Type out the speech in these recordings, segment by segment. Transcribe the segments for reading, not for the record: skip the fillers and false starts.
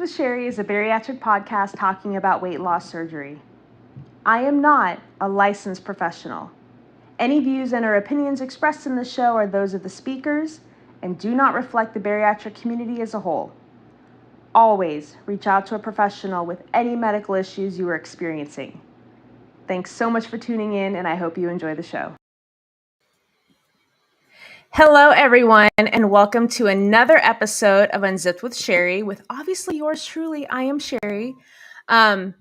with Sherry is a bariatric podcast talking about weight loss surgery. I am not a licensed professional. Any views and or opinions expressed in the show are those of the speakers and do not reflect the bariatric community as a whole. Always reach out to a professional with any medical issues you are experiencing. Thanks so much for tuning in, and I hope you enjoy the show. Hello, everyone, and welcome to another episode of Unzipped with Sherry, with obviously yours truly. I am Sherry. I'm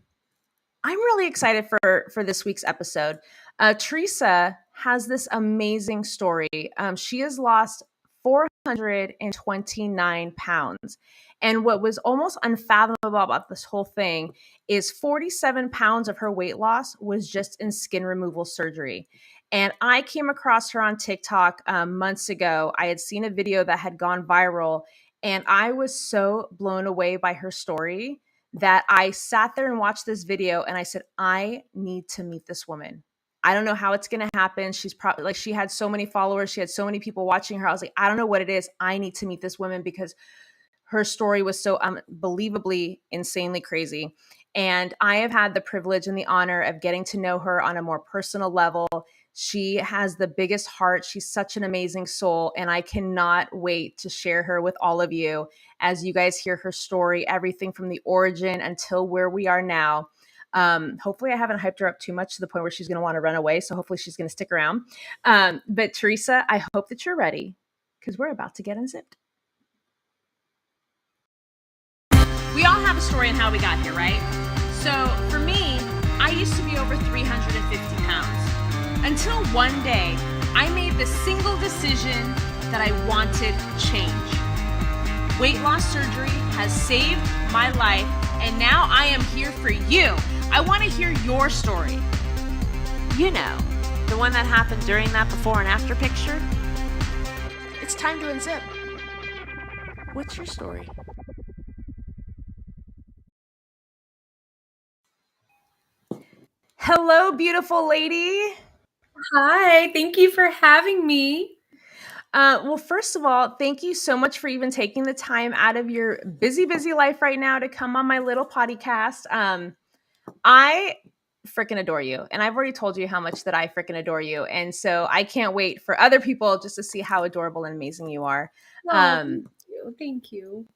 really excited for this week's episode. Teresa has this amazing story. She has lost 429 pounds. And what was almost unfathomable about this whole thing is 47 pounds of her weight loss was just in skin removal surgery. And I came across her on TikTok months ago. I had seen a video that had gone viral, and I was so blown away by her story that I sat there and watched this video, and I said, I need to meet this woman. I don't know how it's going to happen. She's probably like, she had so many followers. She had so many people watching her. I was like, I don't know what it is. I need to meet this woman because her story was so unbelievably, insanely crazy. And I have had the privilege and the honor of getting to know her on a more personal level. She has the biggest heart. She's such an amazing soul. And I cannot wait to share her with all of you as you guys hear her story, everything from the origin until where we are now. Hopefully I haven't hyped her up too much to the point where she's going to want to run away. So hopefully she's going to stick around. But Teresa, I hope that you're ready because we're about to get unzipped. We all have a story on how we got here, right? So for me, I used to be over 350 pounds until one day I made the single decision that I wanted change. Weight loss surgery has saved my life, and now I am here for you. I want to hear your story. You know, the one that happened during that before and after picture? It's time to unzip. What's your story? Hello, beautiful lady. Hi, thank you for having me. Well, first of all, thank you so much for even taking the time out of your busy life right now to come on my little podcast. I freaking adore you. And I've already told you how much that I freaking adore you. And so I can't wait for other people just to see how adorable and amazing you are. Thank you.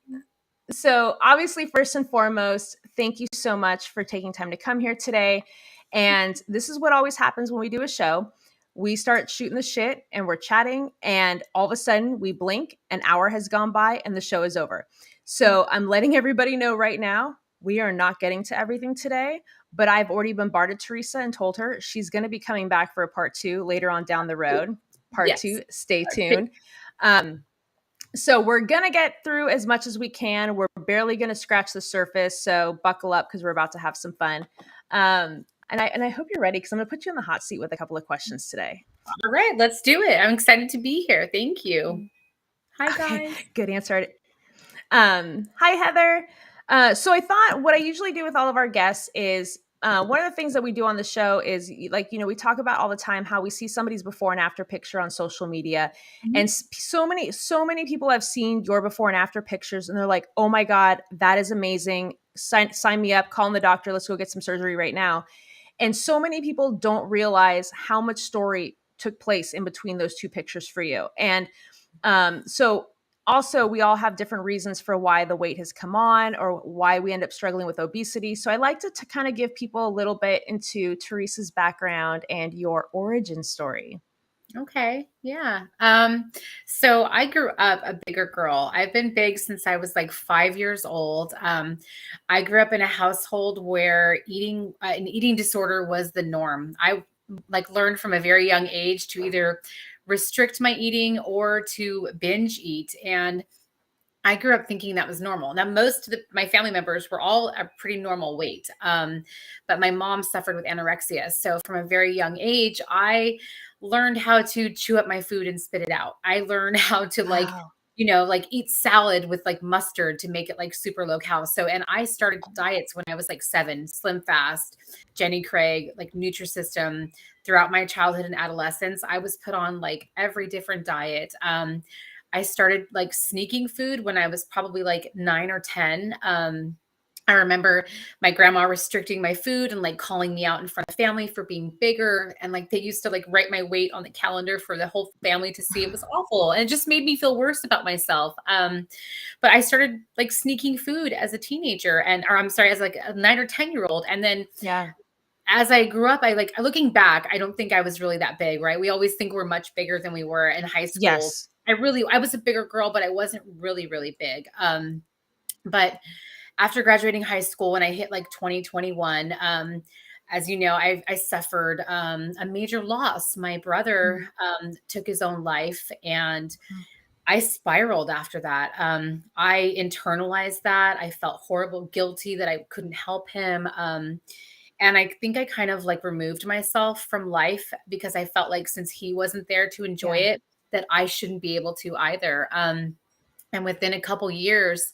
So obviously, first and foremost, thank you so much for taking time to come here today. And this is what always happens when we do a show. We start shooting the shit and we're chatting, and all of a sudden we blink, an hour has gone by and the show is over. So I'm letting everybody know right now, we are not getting to everything today, but I've already bombarded Teresa and told her she's going to be coming back for a part 2 later on down the road. Part 2, stay tuned. So we're going to get through as much as we can. We're barely going to scratch the surface. So buckle up because we're about to have some fun. And I hope you're ready because I'm going to put you in the hot seat with a couple of questions today. All right, let's do it. I'm excited to be here. Thank you. Hi, guys. Okay, good answer. Hi, Heather. So I thought what I usually do with all of our guests is one of the things that we do on the show is we talk about all the time how we see somebody's before and after picture on social media. Mm-hmm. And so many people have seen your before and after pictures and they're like, oh my God, that is amazing. Sign me up, call in the doctor. Let's go get some surgery right now. And so many people don't realize how much story took place in between those two pictures for you. And so also, we all have different reasons for why the weight has come on or why we end up struggling with obesity. So I like to kind of give people a little bit into Teresa's background and your origin story. Okay. Yeah. So I grew up a bigger girl. I've been big since I was like 5 years old. I grew up in a household where an eating disorder was the norm. I learned from a very young age to either restrict my eating or to binge eat. And I grew up thinking that was normal. Now, most of my family members were all a pretty normal weight. But my mom suffered with anorexia. So from a very young age, I learned how to chew up my food and spit it out. I learned how to eat salad with mustard to make it super low cal. So, and I started diets when I was 7, Slim Fast, Jenny Craig, Nutrisystem. Throughout my childhood and adolescence, I was put on every different diet. I started like sneaking food when I was probably like 9 or 10. I remember my grandma restricting my food and like calling me out in front of family for being bigger. And like they used to like write my weight on the calendar for the whole family to see. It was awful. And it just made me feel worse about myself. But I started like sneaking food as a teenager or I'm sorry, as like a 9 or 10-year-old. And then Yeah. as I grew up, looking back, I don't think I was really that big, right? We always think we're much bigger than we were in high school. Yes. I was a bigger girl, but I wasn't really, really big. But after graduating high school, when I hit like 2021, as you know, I suffered a major loss. My brother took his own life, and I spiraled after that. I internalized that. I felt horrible, guilty that I couldn't help him. And I think I kind of like removed myself from life because I felt like since he wasn't there to enjoy it, that I shouldn't be able to either. And within a couple years,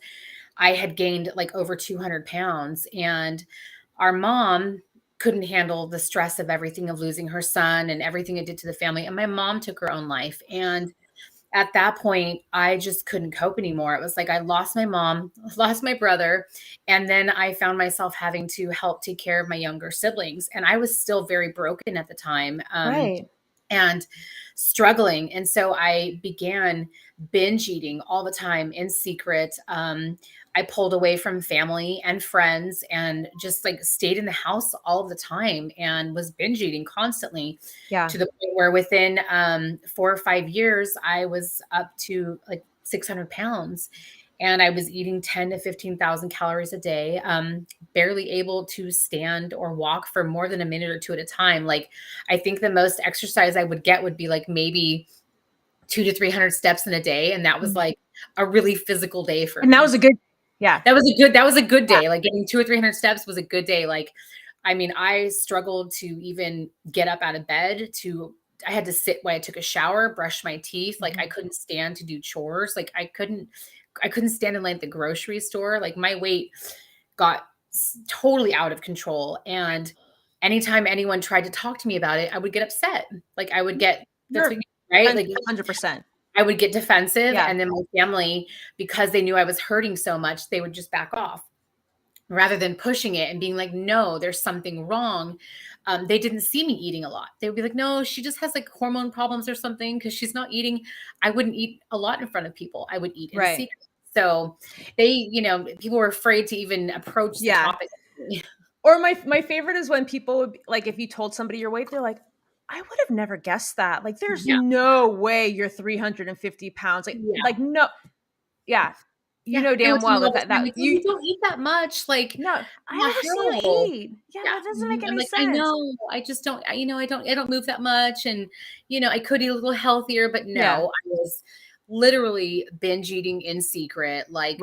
I had gained like over 200 pounds, and our mom couldn't handle the stress of everything, of losing her son and everything it did to the family. And my mom took her own life. And at that point, I just couldn't cope anymore. It was like I lost my mom, lost my brother, and then I found myself having to help take care of my younger siblings. And I was still very broken at the time. Right. And struggling. And so I began binge eating all the time in secret. I pulled away from family and friends and just like stayed in the house all the time and was binge eating constantly Yeah. to the point where within 4 or 5 years, I was up to like 600 pounds. And I was eating 10 to 15,000 calories a day, barely able to stand or walk for more than a minute or two at a time. Like, I think the most exercise I would get would be like maybe 200 to 300 steps in a day. And that was like a really physical day for And me. that was a good, yeah. That was a good day. Like getting 200 or 300 steps was a good day. Like, I mean, I struggled to even get up out of bed I had to sit while I took a shower, brush my teeth. Like I couldn't stand to do chores. Like I couldn't stand in line at the grocery store. Like my weight got totally out of control. And anytime anyone tried to talk to me about it, I would get upset. Like I would get, right? Like 100%. I would get defensive. Yeah. And then my family, because they knew I was hurting so much, they would just back off rather than pushing it and being like, no, there's something wrong. They didn't see me eating a lot. They would be like, no, she just has like hormone problems or something because she's not eating. I wouldn't eat a lot in front of people. I would eat in secret. So people were afraid to even approach the topic. Or my favorite is when people would like, if you told somebody your weight, they're like, I would have never guessed that. Like, there's no way you're 350 pounds. Like no. Yeah. You know damn well that you don't eat that much. Like, no, I never see you eat. Yeah, that doesn't make any sense. I know. I just don't. I don't move that much, and I could eat a little healthier, but no, I was literally binge eating in secret, like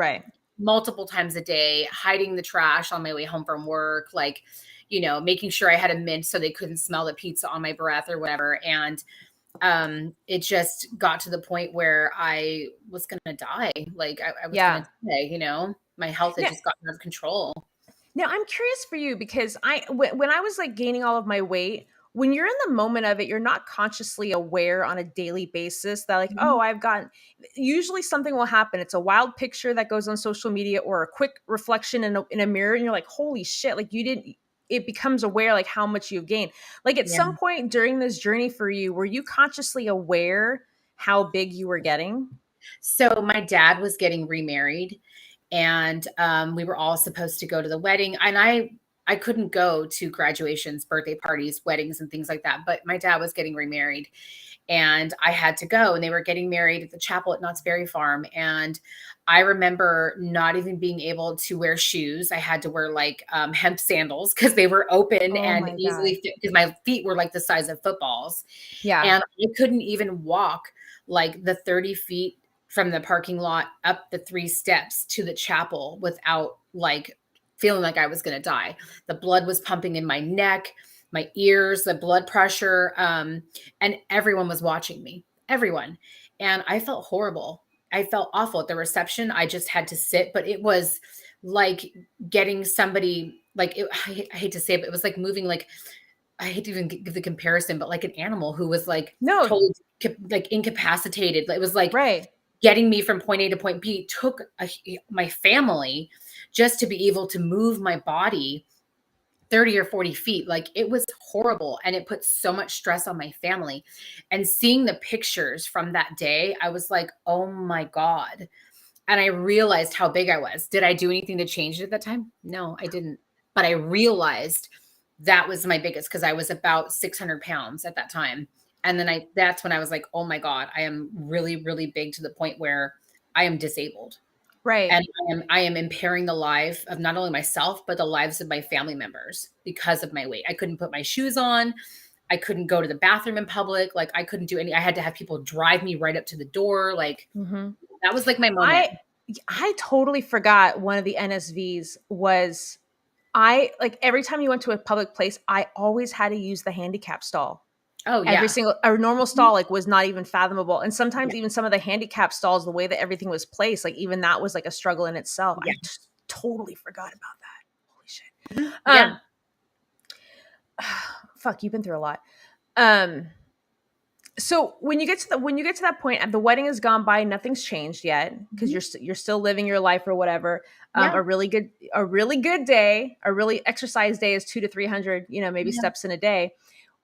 multiple times a day, hiding the trash on my way home from work, like making sure I had a mint so they couldn't smell the pizza on my breath or whatever, and it just got to the point where I was going to die. Like I was going to die, my health had just gotten out of control. Now I'm curious for you because when I was like gaining all of my weight, when you're in the moment of it, you're not consciously aware on a daily basis that like, oh, usually something will happen. It's a wild picture that goes on social media or a quick reflection in a mirror. And you're like, holy shit, like it becomes aware like how much you've gained. Like at some point during this journey for you, were you consciously aware how big you were getting? So my dad was getting remarried and we were all supposed to go to the wedding. And I couldn't go to graduations, birthday parties, weddings, and things like that. But my dad was getting remarried and I had to go, and they were getting married at the chapel at Knott's Berry Farm. And I remember not even being able to wear shoes. I had to wear like hemp sandals because they were open and easily fit because my feet were like the size of footballs. Yeah. And I couldn't even walk like the 30 feet from the parking lot up the 3 steps to the chapel without like feeling like I was going to die. The blood was pumping in my neck, my ears, the blood pressure, and everyone was watching me, everyone. And I felt horrible. I felt awful at the reception. I just had to sit, but it was like getting somebody like, I hate to say it, but it was like moving, like, I hate to even give the comparison, but like an animal who was like, totally like incapacitated. It was like, getting me from point A to point B took my family just to be able to move my body 30 or 40 feet. Like, it was horrible. And it put so much stress on my family. And seeing the pictures from that day, I was like, oh my God. And I realized how big I was. Did I do anything to change it at that time? No, I didn't. But I realized that was my biggest, because I was about 600 pounds at that time. And then that's when I was like, oh my God, I am really, really big, to the point where I am disabled. Right. And I am impairing the life of not only myself, but the lives of my family members because of my weight. I couldn't put my shoes on. I couldn't go to the bathroom in public. Like, I couldn't do I had to have people drive me right up to the door. Like, that was like my moment. I totally forgot one of the NSVs was, like, every time you went to a public place, I always had to use the handicap stall. Oh yeah. Every single, a normal stall, like, was not even fathomable. And sometimes even some of the handicap stalls, the way that everything was placed, like, even that was like a struggle in itself. Yeah. I just totally forgot about that. Holy shit. Yeah. Fuck, you've been through a lot. So when you get to that point, the wedding has gone by, nothing's changed yet, because you're still living your life or whatever. A really good day, a really exercise day is 200 to 300, maybe steps in a day.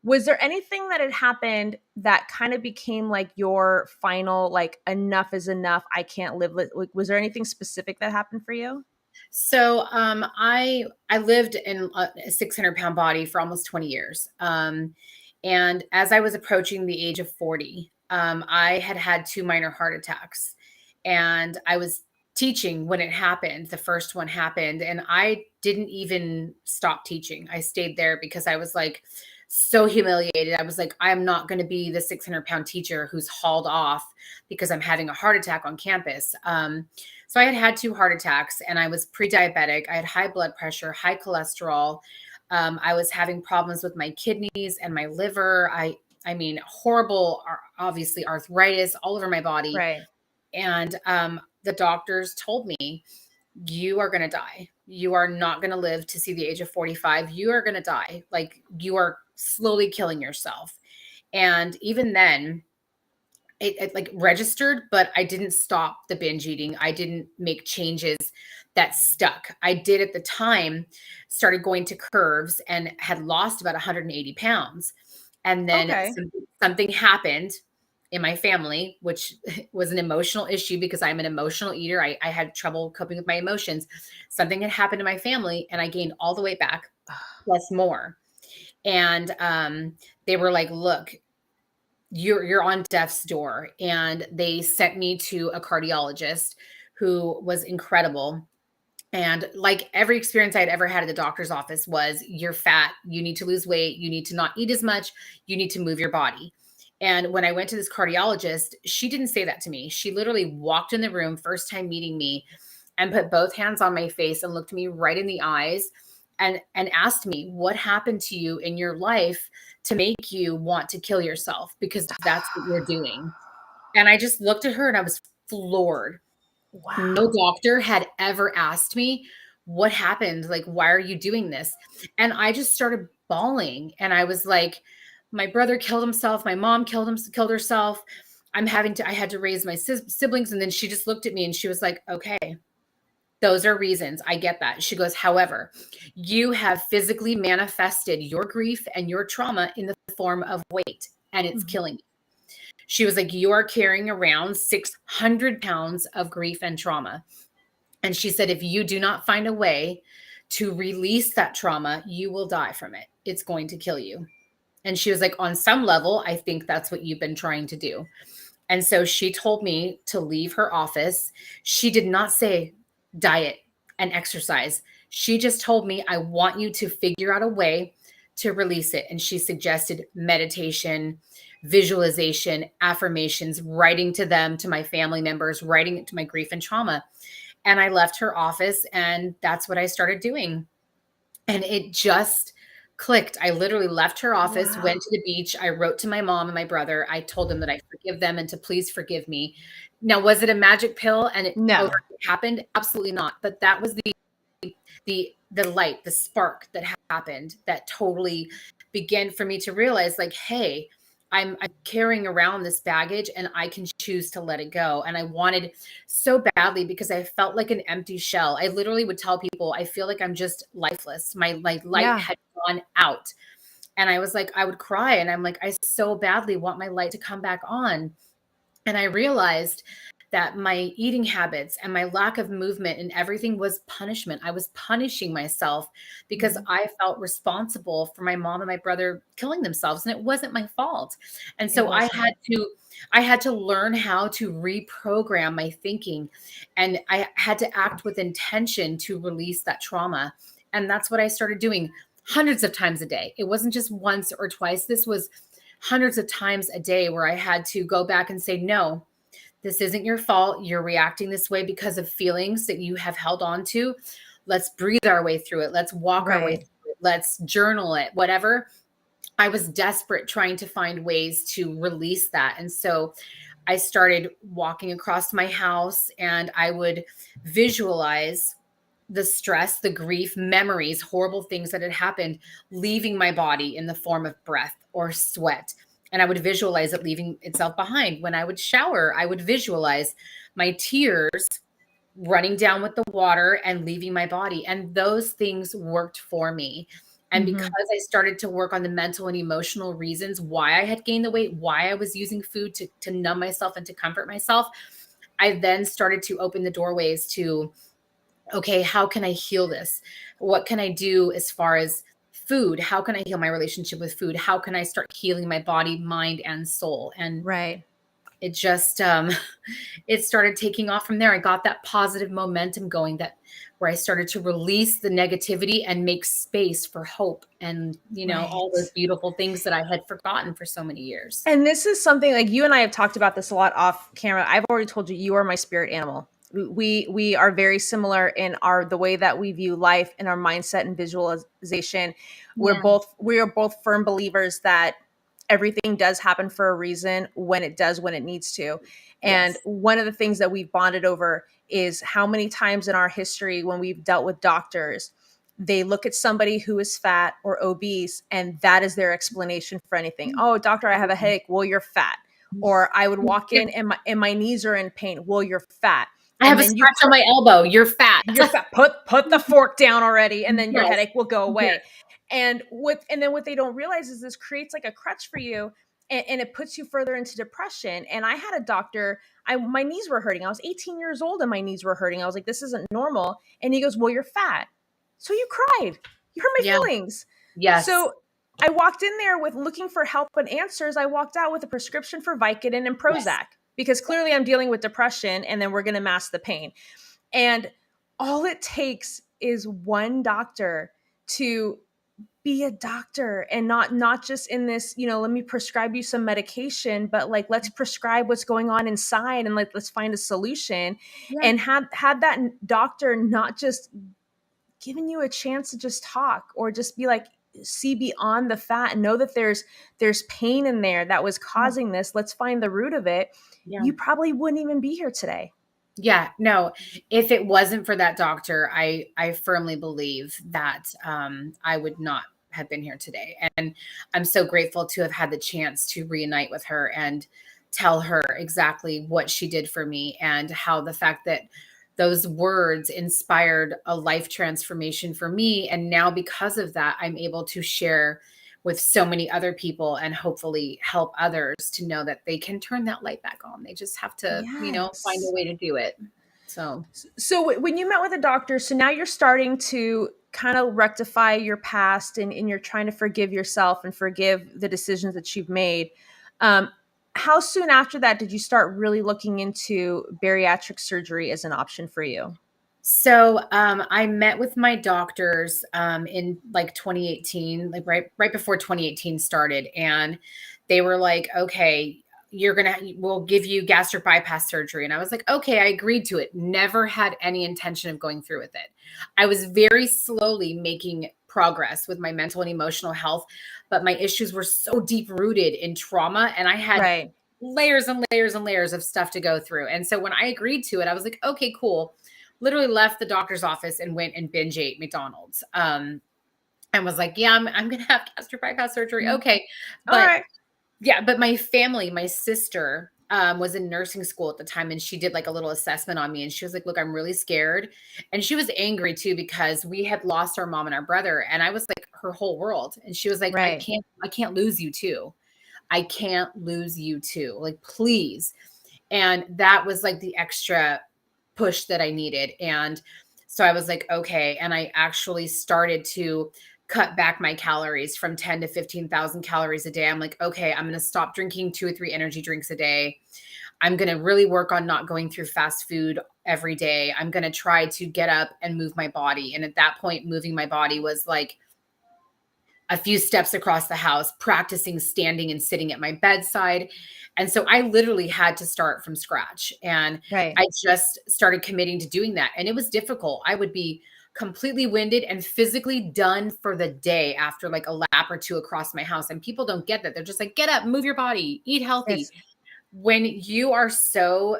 Was there anything that had happened that kind of became like your final, like, enough is enough, I can't live? Was there anything specific that happened for you? So I lived in a 600-pound body for almost 20 years. And as I was approaching the age of 40, I had 2 minor heart attacks. And I was teaching when it happened. The first one happened, and I didn't even stop teaching. I stayed there because I was like so humiliated. I was like, I'm not going to be the 600-pound teacher who's hauled off because I'm having a heart attack on campus. So I had 2 heart attacks, and I was pre-diabetic. I had high blood pressure, high cholesterol. I was having problems with my kidneys and my liver. I mean, horrible, obviously arthritis all over my body. Right. And the doctors told me, you are going to die. You are not going to live to see the age of 45. You are going to die. Like, you are slowly killing yourself. And even then, it like registered, but I didn't stop the binge eating. I didn't make changes that stuck. I did at the time, started going to curves and had lost about 180 pounds. And then something happened in my family, which was an emotional issue because I'm an emotional eater. I had trouble coping with my emotions. Something had happened to my family, and I gained all the way back, plus more. And they were like, look, you're on death's door. And they sent me to a cardiologist who was incredible. And like every experience I had ever had at the doctor's office was, you're fat, you need to lose weight, you need to not eat as much, you need to move your body. And when I went to this cardiologist, she didn't say that to me. She literally walked in the room, first time meeting me, and put both hands on my face and looked me right in the eyes and asked me, what happened to you in your life to make you want to kill yourself? Because that's what you're doing. And I just looked at her and I was floored. Wow. No doctor had ever asked me, what happened? Like, why are you doing this? And I just started bawling. And I was like, my brother killed himself. My mom killed herself. I had to raise my siblings. And then she just looked at me and she was like, okay, those are reasons. I get that. She goes, however, you have physically manifested your grief and your trauma in the form of weight, and it's killing you. She was like, you are carrying around 600 pounds of grief and trauma. And she said, if you do not find a way to release that trauma, you will die from it. It's going to kill you. And she was like, on some level, I think that's what you've been trying to do. And so she told me to leave her office. She did not say diet and exercise. She just told me, I want you to figure out a way to release it. And she suggested meditation, visualization, affirmations, writing to them, to my family members, writing it to my grief and trauma. And I left her office, and that's what I started doing. And it just clicked. I literally left her office, went to the beach. I wrote to my mom and my brother. I told them that I forgive them and to please forgive me. Now, was it a magic pill and it happened? Absolutely not. But that was the light, the spark that happened that totally began for me to realize, like, hey, I'm carrying around this baggage and I can choose to let it go. And I wanted so badly because I felt like an empty shell. I literally would tell people, I feel like I'm just lifeless. My like light Yeah. had gone out. And I was like, I would cry and I'm like, I so badly want my light to come back on. And I realized that my eating habits and my lack of movement and everything was punishment. I was punishing myself because I felt responsible for my mom and my brother killing themselves, and it wasn't my fault. And It so wasn't. I had to learn how to reprogram my thinking, and I had to act with intention to release that trauma. And that's what I started doing hundreds of times a day. It wasn't just once or twice. This was hundreds of times a day where I had to go back and say, no, this isn't your fault. You're reacting this way because of feelings that you have held on to. Let's breathe our way through it. Let's walk our way Right. through it. Let's journal it, whatever. I was desperate trying to find ways to release that. And so I started walking across my house and I would visualize the stress, the grief, memories, horrible things that had happened, leaving my body in the form of breath or sweat. And I would visualize it leaving itself behind. When I would shower, I would visualize my tears running down with the water and leaving my body. And those things worked for me. And because I started to work on the mental and emotional reasons why I had gained the weight, why I was using food to numb myself and to comfort myself, I then started to open the doorways to, okay, how can I heal this? What can I do as far as food? How can I heal my relationship with food? How can I start healing my body, mind, and soul? And Right. it just it started taking off from there. I got that positive momentum going, that where I started to release the negativity and make space for hope and, you know, all those Right. beautiful things that I had forgotten for so many years. And this is something like you and I have talked about this a lot off camera. I've already told you, you are my spirit animal. We are very similar in our the way that we view life and our mindset and visualization. Yeah. We are both firm believers that everything does happen for a reason when it does, when it needs to. And Yes. one of the things that we've bonded over is how many times in our history when we've dealt with doctors, they look at somebody who is fat or obese and that is their explanation for anything. Oh, doctor, I have a headache. Well, you're fat. Or I would walk in and my knees are in pain. Well, you're fat. I have And a then you scratch on my elbow. You're fat. you're fat. Put the fork down already, and then your Yes. headache will go Yes. away. And then what they don't realize is this creates like a crutch for you, and it puts you further into depression. And I had a doctor. My knees were hurting. I was 18 years old and my knees were hurting. I was like, this isn't normal. And he goes, well, you're fat. So you cried. You hurt my Yeah. feelings. Yes. So I walked in there with looking for help and answers. I walked out with a prescription for Vicodin and Prozac Yes. because clearly I'm dealing with depression, and then we're going to mask the pain. And all it takes is one doctor to be a doctor and not just in this, let me prescribe you some medication, but like let's prescribe what's going on inside and let's find a solution. Yeah. And had that doctor not just given you a chance to just talk or just be like, see beyond the fat and know that there's pain in there that was causing this, let's find the root of it, Yeah. you probably wouldn't even be here today. Yeah, no, if it wasn't for that doctor, I firmly believe that I would not have been here today. And I'm so grateful to have had the chance to reunite with her and tell her exactly what she did for me and how the fact that those words inspired a life transformation for me. And now because of that, I'm able to share with so many other people and hopefully help others to know that they can turn that light back on. They just have to, find a Yes. way to do it. So, So when you met with a doctor, so now you're starting to kind of rectify your past and you're trying to forgive yourself and forgive the decisions that you've made. Um, how soon after that did you start really looking into bariatric surgery as an option for you? I met with my doctors in like 2018, like right before 2018 started, and they were like, "Okay, we'll give you gastric bypass surgery." And I was like, "Okay," I agreed to it. Never had any intention of going through with it. I was very slowly making progress with my mental and emotional health, but my issues were so deep rooted in trauma, and I had Right. layers and layers and layers of stuff to go through. And so when I agreed to it, I was like, "Okay, cool." Literally left the doctor's office and went and binge ate McDonald's. And was like, yeah, I'm going to have gastric bypass surgery. Okay. All But right. Yeah, but my family, my sister, was in nursing school at the time, and she did like a little assessment on me, and she was like, "Look, I'm really scared," and she was angry too because we had lost our mom and our brother, and I was like her whole world, and she was like, Right. I can't lose you too. I can't lose you too. Like, please." And that was like the extra push that I needed. And so I was like, okay. And I actually started to cut back my calories from 10 to 15,000 calories a day. I'm like, okay, I'm going to stop drinking 2 or 3 energy drinks a day. I'm going to really work on not going through fast food every day. I'm going to try to get up and move my body. And at that point, moving my body was like a few steps across the house, practicing standing and sitting at my bedside. And so I literally had to start from scratch. And Right. I just started committing to doing that. And it was difficult. I would be completely winded and physically done for the day after like a lap or two across my house. And people don't get that. They're just like, get up, move your body, eat healthy. Yes. When you are so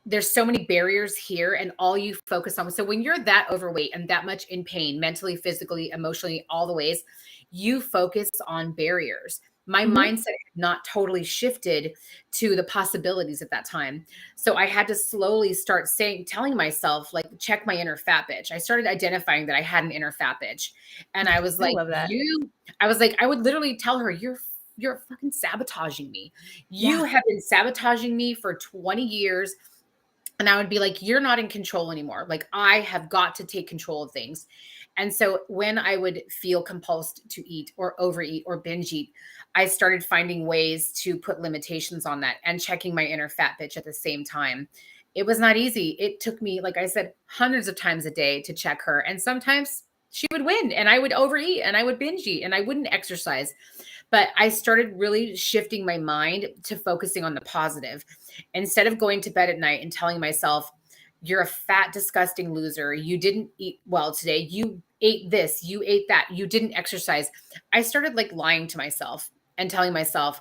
there's so many barriers here and all you focus on. So when you're that overweight and that much in pain, mentally, physically, emotionally, all the ways, you focus on barriers. My Mhm. mindset had not totally shifted to the possibilities at that time. So I had to slowly start telling myself, like, check my inner fat bitch. I started identifying that I had an inner fat bitch. And I was I like, love that. I would literally tell her, you're fucking sabotaging me. Yeah. You have been sabotaging me for 20 years. And I would be like, you're not in control anymore. Like, I have got to take control of things. And so when I would feel compulsed to eat or overeat or binge eat, I started finding ways to put limitations on that and checking my inner fat bitch at the same time. It was not easy. It took me, like I said, hundreds of times a day to check her. And sometimes she would win and I would overeat and I would binge eat and I wouldn't exercise. But I started really shifting my mind to focusing on the positive. Instead of going to bed at night and telling myself, you're a fat, disgusting loser. You didn't eat well today. You ate this, you ate that, you didn't exercise. I started like lying to myself and telling myself,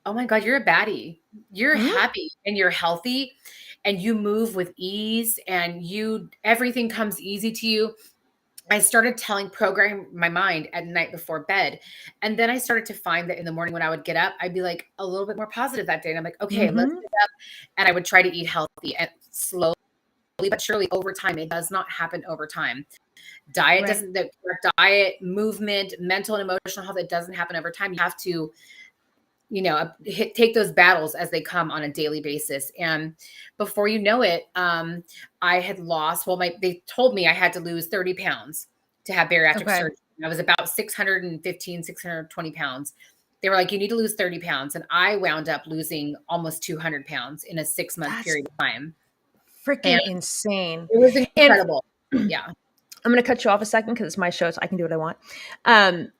oh my God, you're a baddie. You're Mhm. happy and you're healthy and you move with ease and everything comes easy to you. I started programming my mind at night before bed. And then I started to find that in the morning when I would get up, I'd be like a little bit more positive that day. And I'm like, okay, let's Mhm. get up. And I would try to eat healthy and slowly but surely over time. It does not happen over time. Right. The correct diet, movement, mental and emotional health, it doesn't happen over time. You have to, take those battles as they come on a daily basis. And before you know it, I had lost, they told me I had to lose 30 pounds to have bariatric Okay. surgery. I was about 615, 620 pounds. They were like, you need to lose 30 pounds. And I wound up losing almost 200 pounds in a 6-month That's period of time. And freaking insane. it was And incredible. Yeah. I'm going to cut you off a second because it's my show, so I can do what I want. Um,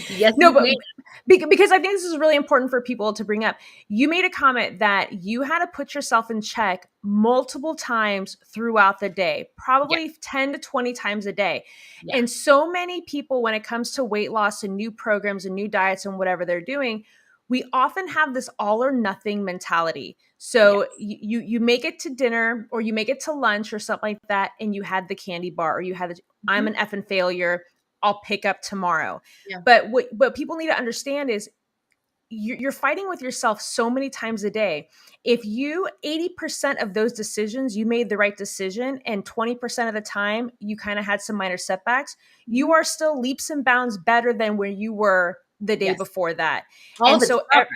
Yes, no, you but may. because I think this is really important for people to bring up. You made a comment that you had to put yourself in check multiple times throughout the day, Yeah. probably 10 to 20 times a day. Yeah. And so many people, when it comes to weight loss and new programs and new diets and whatever they're doing, we often have this all or nothing mentality. So Yes. you make it to dinner or you make it to lunch or something like that, and you had the candy bar or you had I'm Mhm. an effing failure. I'll pick up tomorrow. Yeah. But what people need to understand is you're fighting with yourself so many times a day. If you 80% of those decisions, you made the right decision, and 20% of the time you kind of had some minor setbacks, you Mhm. are still leaps and bounds better than where you were the day Yes. before that. All And of it's so progress.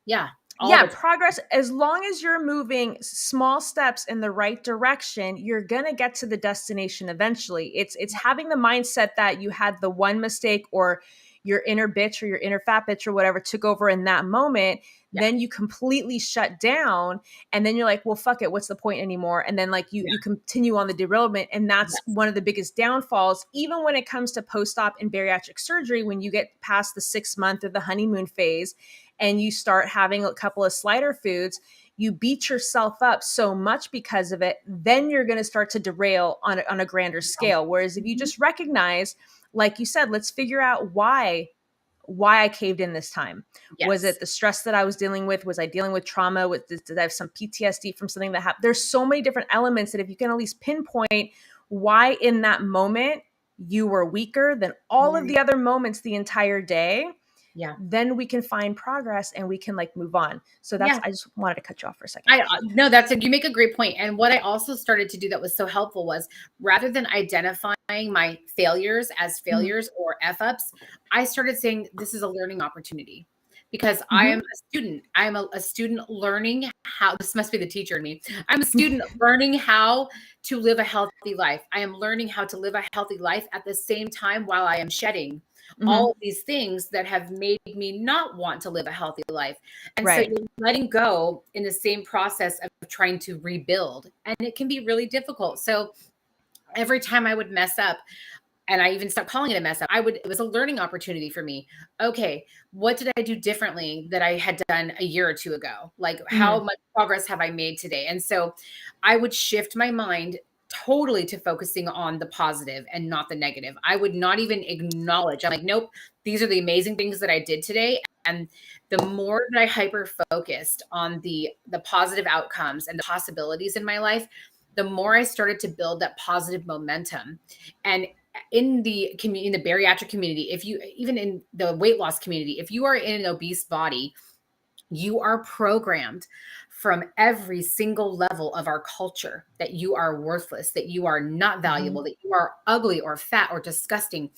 Yeah. All of yeah, it's progress, as long as you're moving small steps in the right direction, you're going to get to the destination eventually. It's having the mindset that you had the one mistake or your inner bitch or your inner fat bitch or whatever took over in that moment, yeah. then you completely shut down and then you're like, well, fuck it, what's the point anymore? And then like you continue on the derailment, and that's Yes. one of the biggest downfalls even when it comes to post-op and bariatric surgery. When you get past the 6 month or the honeymoon phase and you start having a couple of slider foods, you beat yourself up so much because of it, then you're going to start to derail on a grander scale. Whereas if you Mhm. just recognize, like you said, let's figure out why I caved in this time. Was Yes. it the stress that I was dealing with? Was I dealing with trauma? Did I have some PTSD from something that happened? There's so many different elements that if you can at least pinpoint why in that moment you were weaker than all of Mhm. the other moments the entire day, Yeah. then we can find progress and we can like move on. So that's, Yeah. I just wanted to cut you off for a second. No, you make a great point. And what I also started to do that was so helpful was, rather than identifying my failures as failures or F ups, I started saying this is a learning opportunity, because I am a student. I'm a student learning how, this must be the teacher in me. I'm a student learning how to live a healthy life. I am learning how to live a healthy life at the same time while I am shedding all of these things that have made me not want to live a healthy life. And so you're letting go in the same process of trying to rebuild. And it can be really difficult. So every time I would mess up, and I even stopped calling it a mess up, it was a learning opportunity for me. Okay, what did I do differently that I had done a year or two ago? Like, how much progress have I made today? And so I would shift my mind totally to focusing on the positive and not the negative. I would not even acknowledge. I'm like, nope, these are the amazing things that I did today. And the more that I hyper focused on the positive outcomes and the possibilities in my life, the more I started to build that positive momentum. And in the community, in the bariatric community, even in the weight loss community, if you are in an obese body, you are programmed from every single level of our culture that you are worthless, that you are not valuable, that you are ugly or fat or disgusting.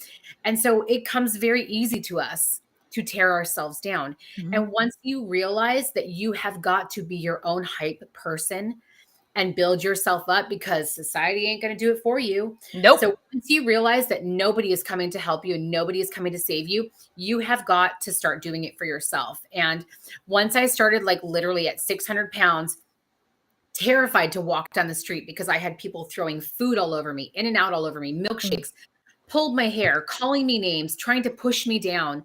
And so it comes very easy to us to tear ourselves down. And once you realize that you have got to be your own hype person and build yourself up, because society ain't going to do it for you. Nope. So once you realize that nobody is coming to help you and nobody is coming to save you, you have got to start doing it for yourself. And once I started, like literally at 600 pounds, terrified to walk down the street because I had people throwing food all over me, in and out all over me, milkshakes, pulled my hair, calling me names, trying to push me down,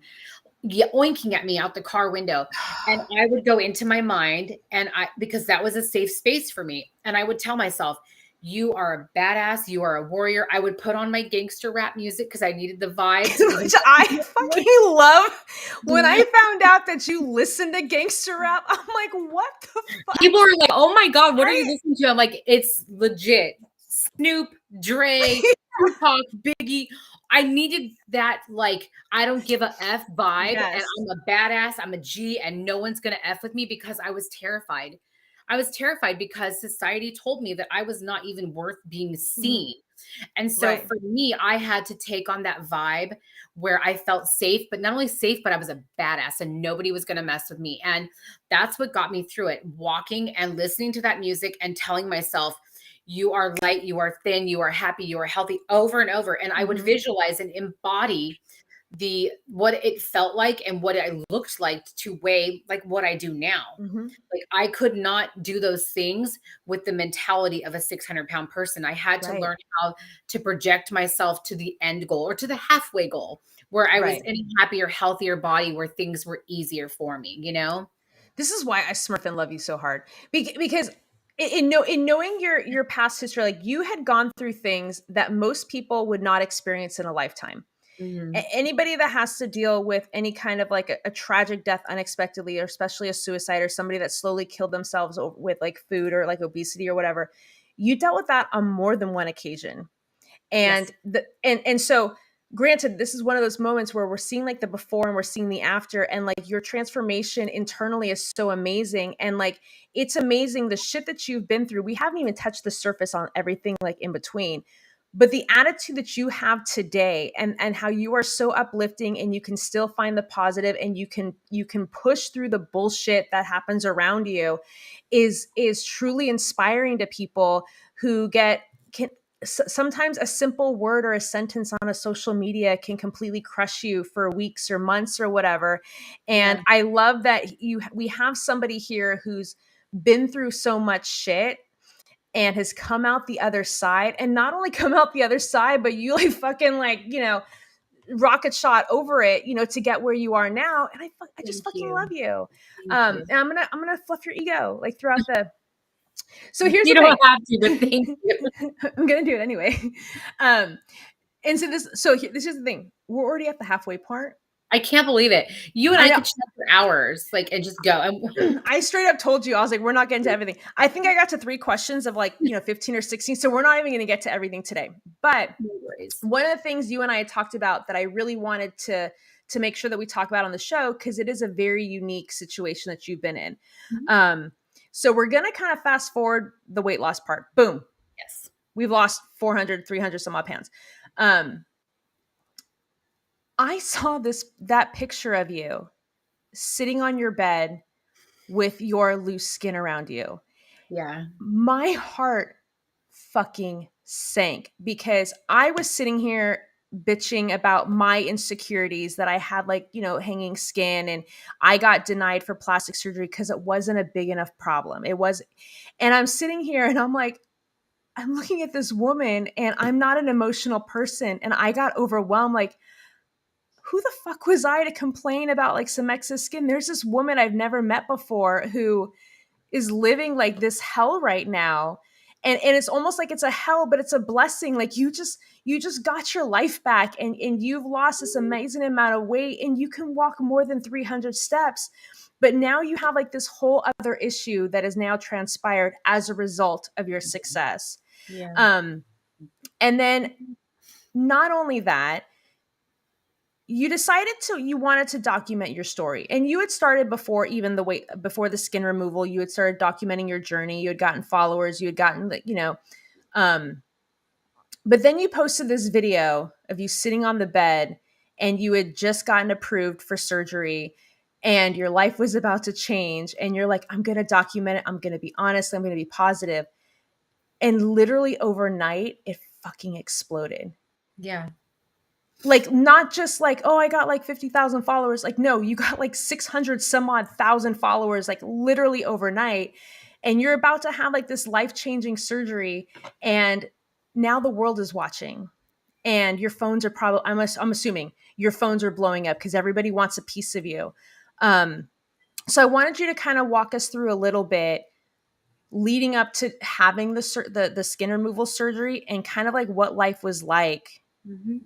oinking at me out the car window. And I would go into my mind, and because that was a safe space for me. And I would tell myself, you are a badass. You are a warrior. I would put on my gangster rap music because I needed the vibes. Which I fucking love. When I found out that you listened to gangster rap, I'm like, what the fuck? People are like, oh my God, what are you listening to? I'm like, it's legit. Snoop, Dre, Tupac, Biggie. I needed that, like, I don't give a F vibe, and I'm a badass, I'm a G, and no one's going to F with me, because I was terrified. I was terrified because society told me that I was not even worth being seen. And so for me, I had to take on that vibe where I felt safe, but not only safe, but I was a badass and nobody was going to mess with me. And that's what got me through it. Walking and listening to that music and telling myself, you are light, you are thin, you are happy, you are healthy, over and over. And I would visualize and embody what it felt like and what I looked like to weigh like what I do now. Like, I could not do those things with the mentality of a 600-pound person. I had to learn how to project myself to the end goal, or to the halfway goal, where I was in a happier, healthier body, where things were easier for me, you know? This is why I smurf and love you so hard, because in knowing your past history, like, you had gone through things that most people would not experience in a lifetime. Anybody that has to deal with any kind of like a tragic death unexpectedly, or especially a suicide, or somebody that slowly killed themselves with like food or like obesity or whatever, you dealt with that on more than one occasion. And and so, granted, this is one of those moments where we're seeing like the before and we're seeing the after, and like your transformation internally is so amazing. And like, it's amazing the shit that you've been through. We haven't even touched the surface on everything like in between. But the attitude that you have today, and how you are so uplifting, and you can still find the positive, and you can push through the bullshit that happens around you, is truly inspiring to people who sometimes a simple word or a sentence on a social media can completely crush you for weeks or months or whatever. And I love that we have somebody here who's been through so much shit and has come out the other side, and not only come out the other side, but you like fucking like, rocket shot over it, to get where you are now. And I just fucking love you. And I'm gonna fluff your ego like throughout the. So here's you the don't thing. have to, but thank you. I'm gonna do it anyway. And so this is the thing. We're already at the halfway part. I can't believe it. You and I I know. could chat for hours, like, and just go. I straight up told you, I was like, we're not getting to everything. I think I got to 3 questions of like, 15 or 16. So we're not even going to get to everything today. But No worries. one of the things you and I had talked about that I really wanted to make sure that we talk about on the show, because it is a very unique situation that you've been in. Mhm. So we're going to kind of fast forward the weight loss part. Boom. Yes. We've lost 400, 300 some odd pounds. I saw that picture of you sitting on your bed with your loose skin around you. Yeah. My heart fucking sank because I was sitting here bitching about my insecurities that I had, like, hanging skin, and I got denied for plastic surgery because it wasn't a big enough problem. It was, and I'm sitting here and I'm like, I'm looking at this woman and I'm not an emotional person. And I got overwhelmed. Like, who the fuck was I to complain about like some excess skin? There's this woman I've never met before who is living like this hell right now. And it's almost like it's a hell, but it's a blessing. Like you just got your life back, and you've lost this amazing amount of weight, and you can walk more than 300 steps. But now you have like this whole other issue that is now transpired as a result of your success. Yeah. And then not only that, you wanted to document your story, and you had started before even before the skin removal. You had started documenting your journey. You had gotten followers. You had gotten but then you posted this video of you sitting on the bed, and you had just gotten approved for surgery, and your life was about to change, and you're like, I'm going to document it. I'm going to be honest. I'm going to be positive. And literally overnight, it fucking exploded. Yeah. Like, not just like, oh, I got like 50,000 followers. Like, no, you got like 600 some odd thousand followers, like literally overnight. And you're about to have like this life-changing surgery. And now the world is watching. And your phones are probably, I'm assuming your phones are blowing up because everybody wants a piece of you. So I wanted you to kind of walk us through a little bit leading up to having the skin removal surgery, and kind of like what life was like Mm-hmm.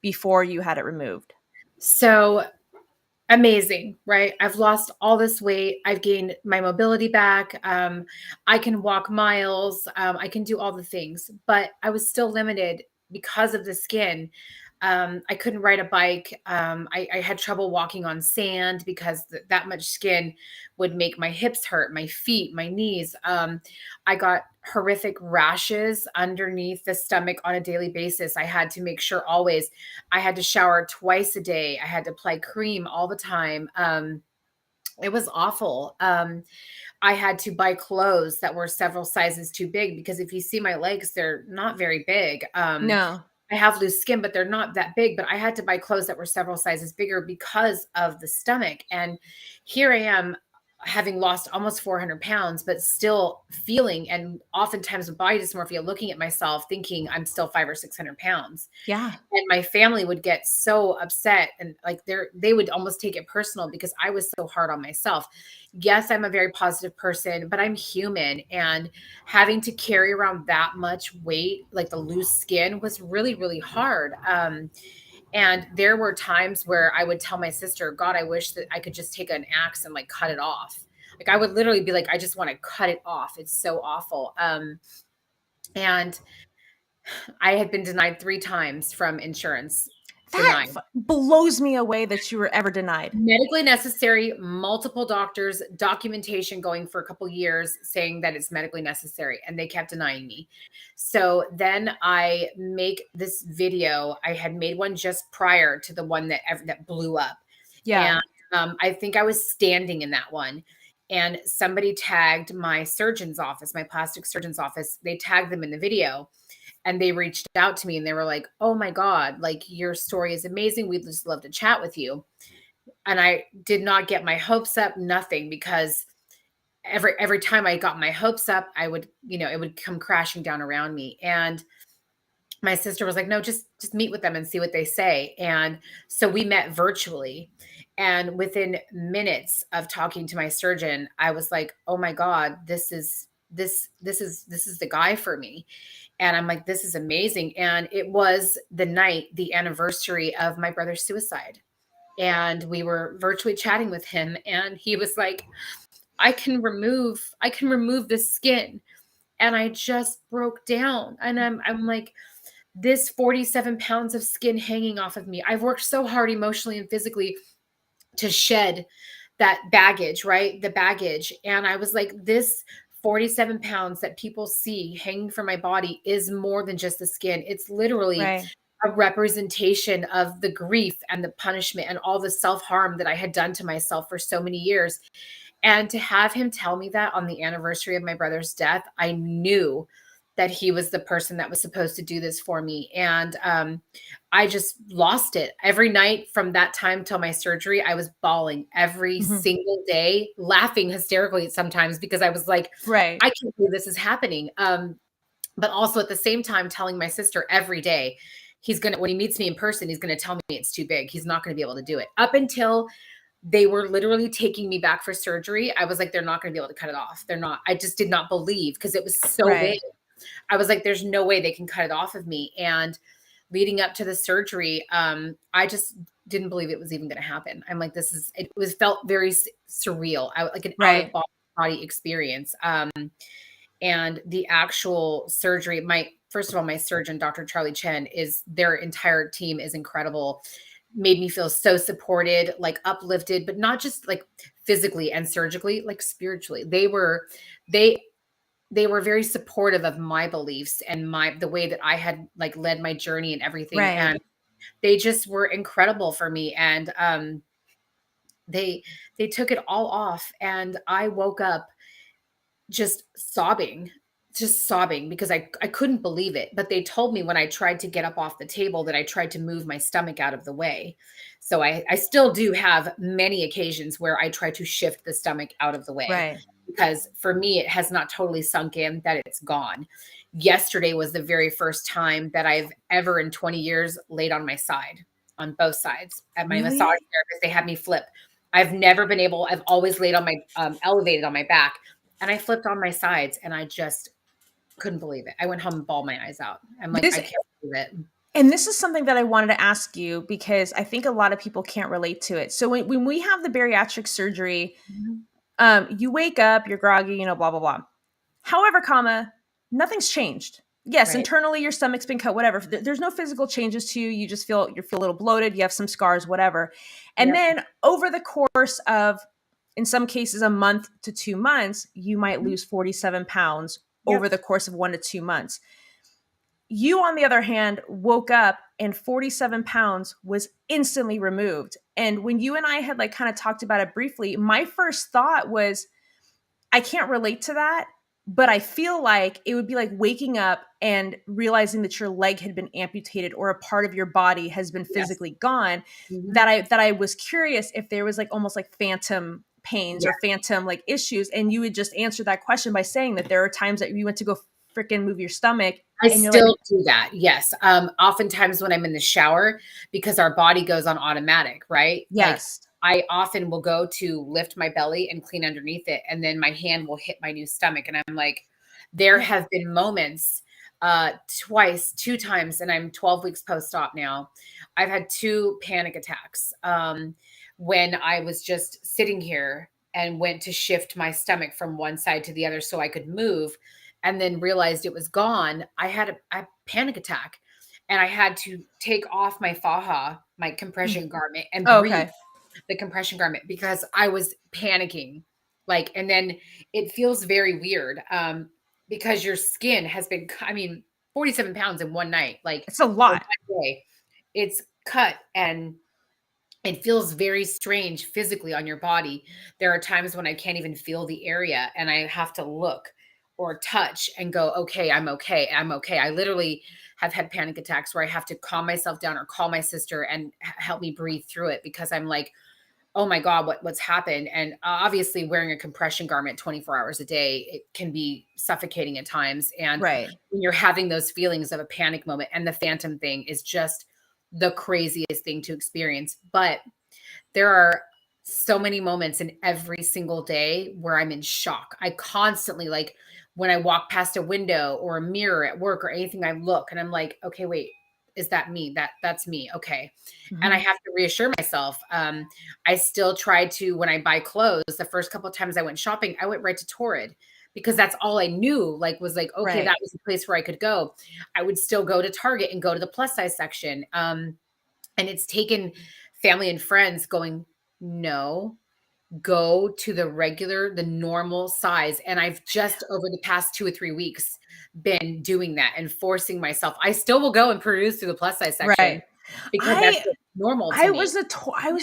before you had it removed. So amazing, right? I've lost all this weight. I've gained my mobility back. I can walk miles. I can do all the things, but I was still limited because of the skin. I couldn't ride a bike. I had trouble walking on sand because that much skin would make my hips hurt, my feet, my knees. I got horrific rashes underneath the stomach on a daily basis. I had to make sure always I had to shower twice a day. I had to apply cream all the time. It was awful. I had to buy clothes that were several sizes too big because if you see my legs, they're not very big. No. I have loose skin, but they're not that big. But I had to buy clothes that were several sizes bigger because of the stomach. And here I am, having lost almost 400 pounds, but still feeling, and oftentimes with body dysmorphia, looking at myself thinking I'm still 500 or 600 pounds. Yeah. And my family would get so upset, and like they would almost take it personal because I was so hard on myself. Yes, I'm a very positive person, but I'm human, and having to carry around that much weight, like the loose skin, was really, really hard. And there were times where I would tell my sister, God, I wish that I could just take an axe and like cut it off. Like I would literally be like, I just want to cut it off. It's so awful. And I had been denied 3 times from insurance. That Denied. blows me away that you were ever denied. Medically necessary, multiple doctors, documentation going for a couple years saying that it's medically necessary, and they kept denying me. So then I make this video. I had made one just prior to the one that blew up. Yeah. And I think I was standing in that one. And somebody tagged my surgeon's office, my plastic surgeon's office. They tagged them in the video. And they reached out to me and they were like, oh my God, like your story is amazing. We'd just love to chat with you. And I did not get my hopes up, nothing, because every time I got my hopes up, I would, it would come crashing down around me. And my sister was like, no, just meet with them and see what they say. And so we met virtually. And within minutes of talking to my surgeon, I was like, oh my God, this is the guy for me. And I'm like, this is amazing. And it was the anniversary of my brother's suicide. and we were virtually chatting with him, and he was like, I can remove the skin. And I just broke down. And I'm like, this 47 pounds of skin hanging off of me. I've worked so hard emotionally and physically to shed that baggage, right? The baggage. And I was like, this 47 pounds that people see hanging from my body is more than just the skin. It's literally Right. a representation of the grief and the punishment and all the self-harm that I had done to myself for so many years. And to have him tell me that on the anniversary of my brother's death, I knew that he was the person that was supposed to do this for me. And I just lost it. Every night from that time till my surgery, I was bawling every single day, laughing hysterically sometimes because I was like, Right. I can't believe this is happening. But also at the same time telling my sister every day, when he meets me in person, he's gonna tell me it's too big. He's not gonna be able to do it. Up until they were literally taking me back for surgery, I was like, they're not gonna be able to cut it off. They're not. I just did not believe because it was so big. Right. I was like, there's no way they can cut it off of me. And leading up to the surgery, I just didn't believe it was even going to happen. I'm like, felt very surreal. Like an out of body experience. And the actual surgery, first of all, my surgeon, Dr. Charlie Chen, their entire team is incredible. Made me feel so supported, like uplifted, but not just like physically and surgically, like spiritually. They were very supportive of my beliefs and the way that I had like led my journey and everything. Right. And they just were incredible for me. And they took it all off, and I woke up just sobbing because I couldn't believe it. But they told me when I tried to get up off the table that I tried to move my stomach out of the way. So I still do have many occasions where I try to shift the stomach out of the way. Right. Because for me, it has not totally sunk in that it's gone. Yesterday was the very first time that I've ever in 20 years laid on my side, on both sides. At my massage therapist, they had me flip. I've always laid on my, elevated on my back, and I flipped on my sides, and I just couldn't believe it. I went home and bawled my eyes out. I'm like, I can't believe it. And this is something that I wanted to ask you because I think a lot of people can't relate to it. So when we have the bariatric surgery, you wake up, you're groggy, blah, blah, blah. However, nothing's changed. Yes, right. Internally, your stomach's been cut, whatever. There's no physical changes to you. You just feel a little bloated. You have some scars, whatever. And then over the course of, in some cases, a month to 2 months, you might lose 47 pounds over the course of 1 to 2 months. You, on the other hand, woke up and 47 pounds was instantly removed. And when you and I had like kind of talked about it briefly, my first thought was, I can't relate to that, but I feel like it would be like waking up and realizing that your leg had been amputated or a part of your body has been physically gone. That I was curious if there was like almost like phantom pains or phantom like issues. And you would just answer that question by saying that there are times that you went to go freaking move your stomach. I still do that. Yes. Oftentimes when I'm in the shower, because our body goes on automatic, right? Yes. Like, I often will go to lift my belly and clean underneath it, and then my hand will hit my new stomach. And I'm like, there have been moments, 2 times, and I'm 12 weeks post-op now. I've had 2 panic attacks when I was just sitting here and went to shift my stomach from one side to the other so I could move, and then realized it was gone. I had a panic attack, and I had to take off my faja, my compression garment, and breathe the compression garment because I was panicking. Like, and then it feels very weird because your skin has been, 47 pounds in one night. Like, it's a lot. It's cut, and it feels very strange physically on your body. There are times when I can't even feel the area, and I have to look or touch and go, okay, I'm okay. I'm okay. I literally have had panic attacks where I have to calm myself down or call my sister and help me breathe through it because I'm like, oh my God, what's happened? And obviously wearing a compression garment 24 hours a day, it can be suffocating at times. And when you're having those feelings of a panic moment, and the phantom thing is just the craziest thing to experience. But there are so many moments in every single day where I'm in shock. I constantly, like, when I walk past a window or a mirror at work or anything, I look and I'm like, okay, wait, is that me? That's me. Okay. Mm-hmm. And I have to reassure myself. I still try to, when I buy clothes, the first couple of times I went shopping, I went right to Torrid because that's all I knew, like, was like, okay, Right. that was the place where I could go. I would still go to Target and go to the plus size section. And it's taken family and friends going, no, go to the normal size. And I've just over the past 2 or 3 weeks been doing that and forcing myself. I still will go and peruse through the plus size section Right. because that's what's normal to I me. was